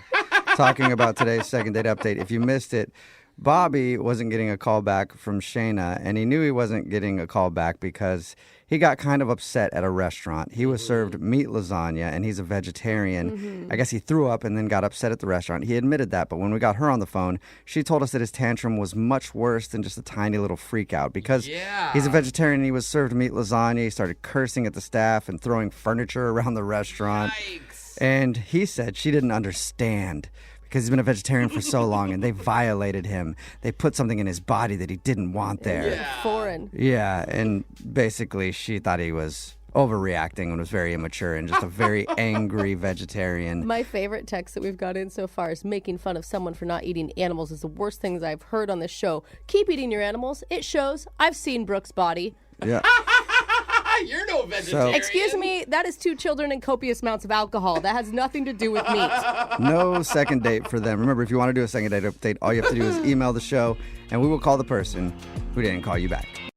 Talking about today's second date update. If you missed it, Bobby wasn't getting a call back from Shayna, and he knew he wasn't getting a call back because he got kind of upset at a restaurant. He was served meat lasagna, and he's a vegetarian. I guess he threw up and then got upset at the restaurant. He admitted that, but when we got her on the phone, she told us that his tantrum was much worse than just a tiny little freak out because he's a vegetarian and he was served meat lasagna. He started cursing at the staff and throwing furniture around the restaurant.
Yikes.
And he said she didn't understand because he's been a vegetarian for so long and they violated him. They put something in his body that he didn't want there.
Yeah. Foreign.
Yeah, and basically she thought he was overreacting and was very immature and just a very angry vegetarian.
My favorite text that we've got in so far is making fun of someone for not eating animals is the worst things I've heard on this show. Keep eating your animals. It shows. I've seen Brooke's body.
Yeah.
You're no vegetarian.
Excuse me, that is 2 children and copious amounts of alcohol. That has nothing to do with meat.
No second date for them. Remember, if you want to do a second date update, all you have to do is email the show, and we will call the person who didn't call you back.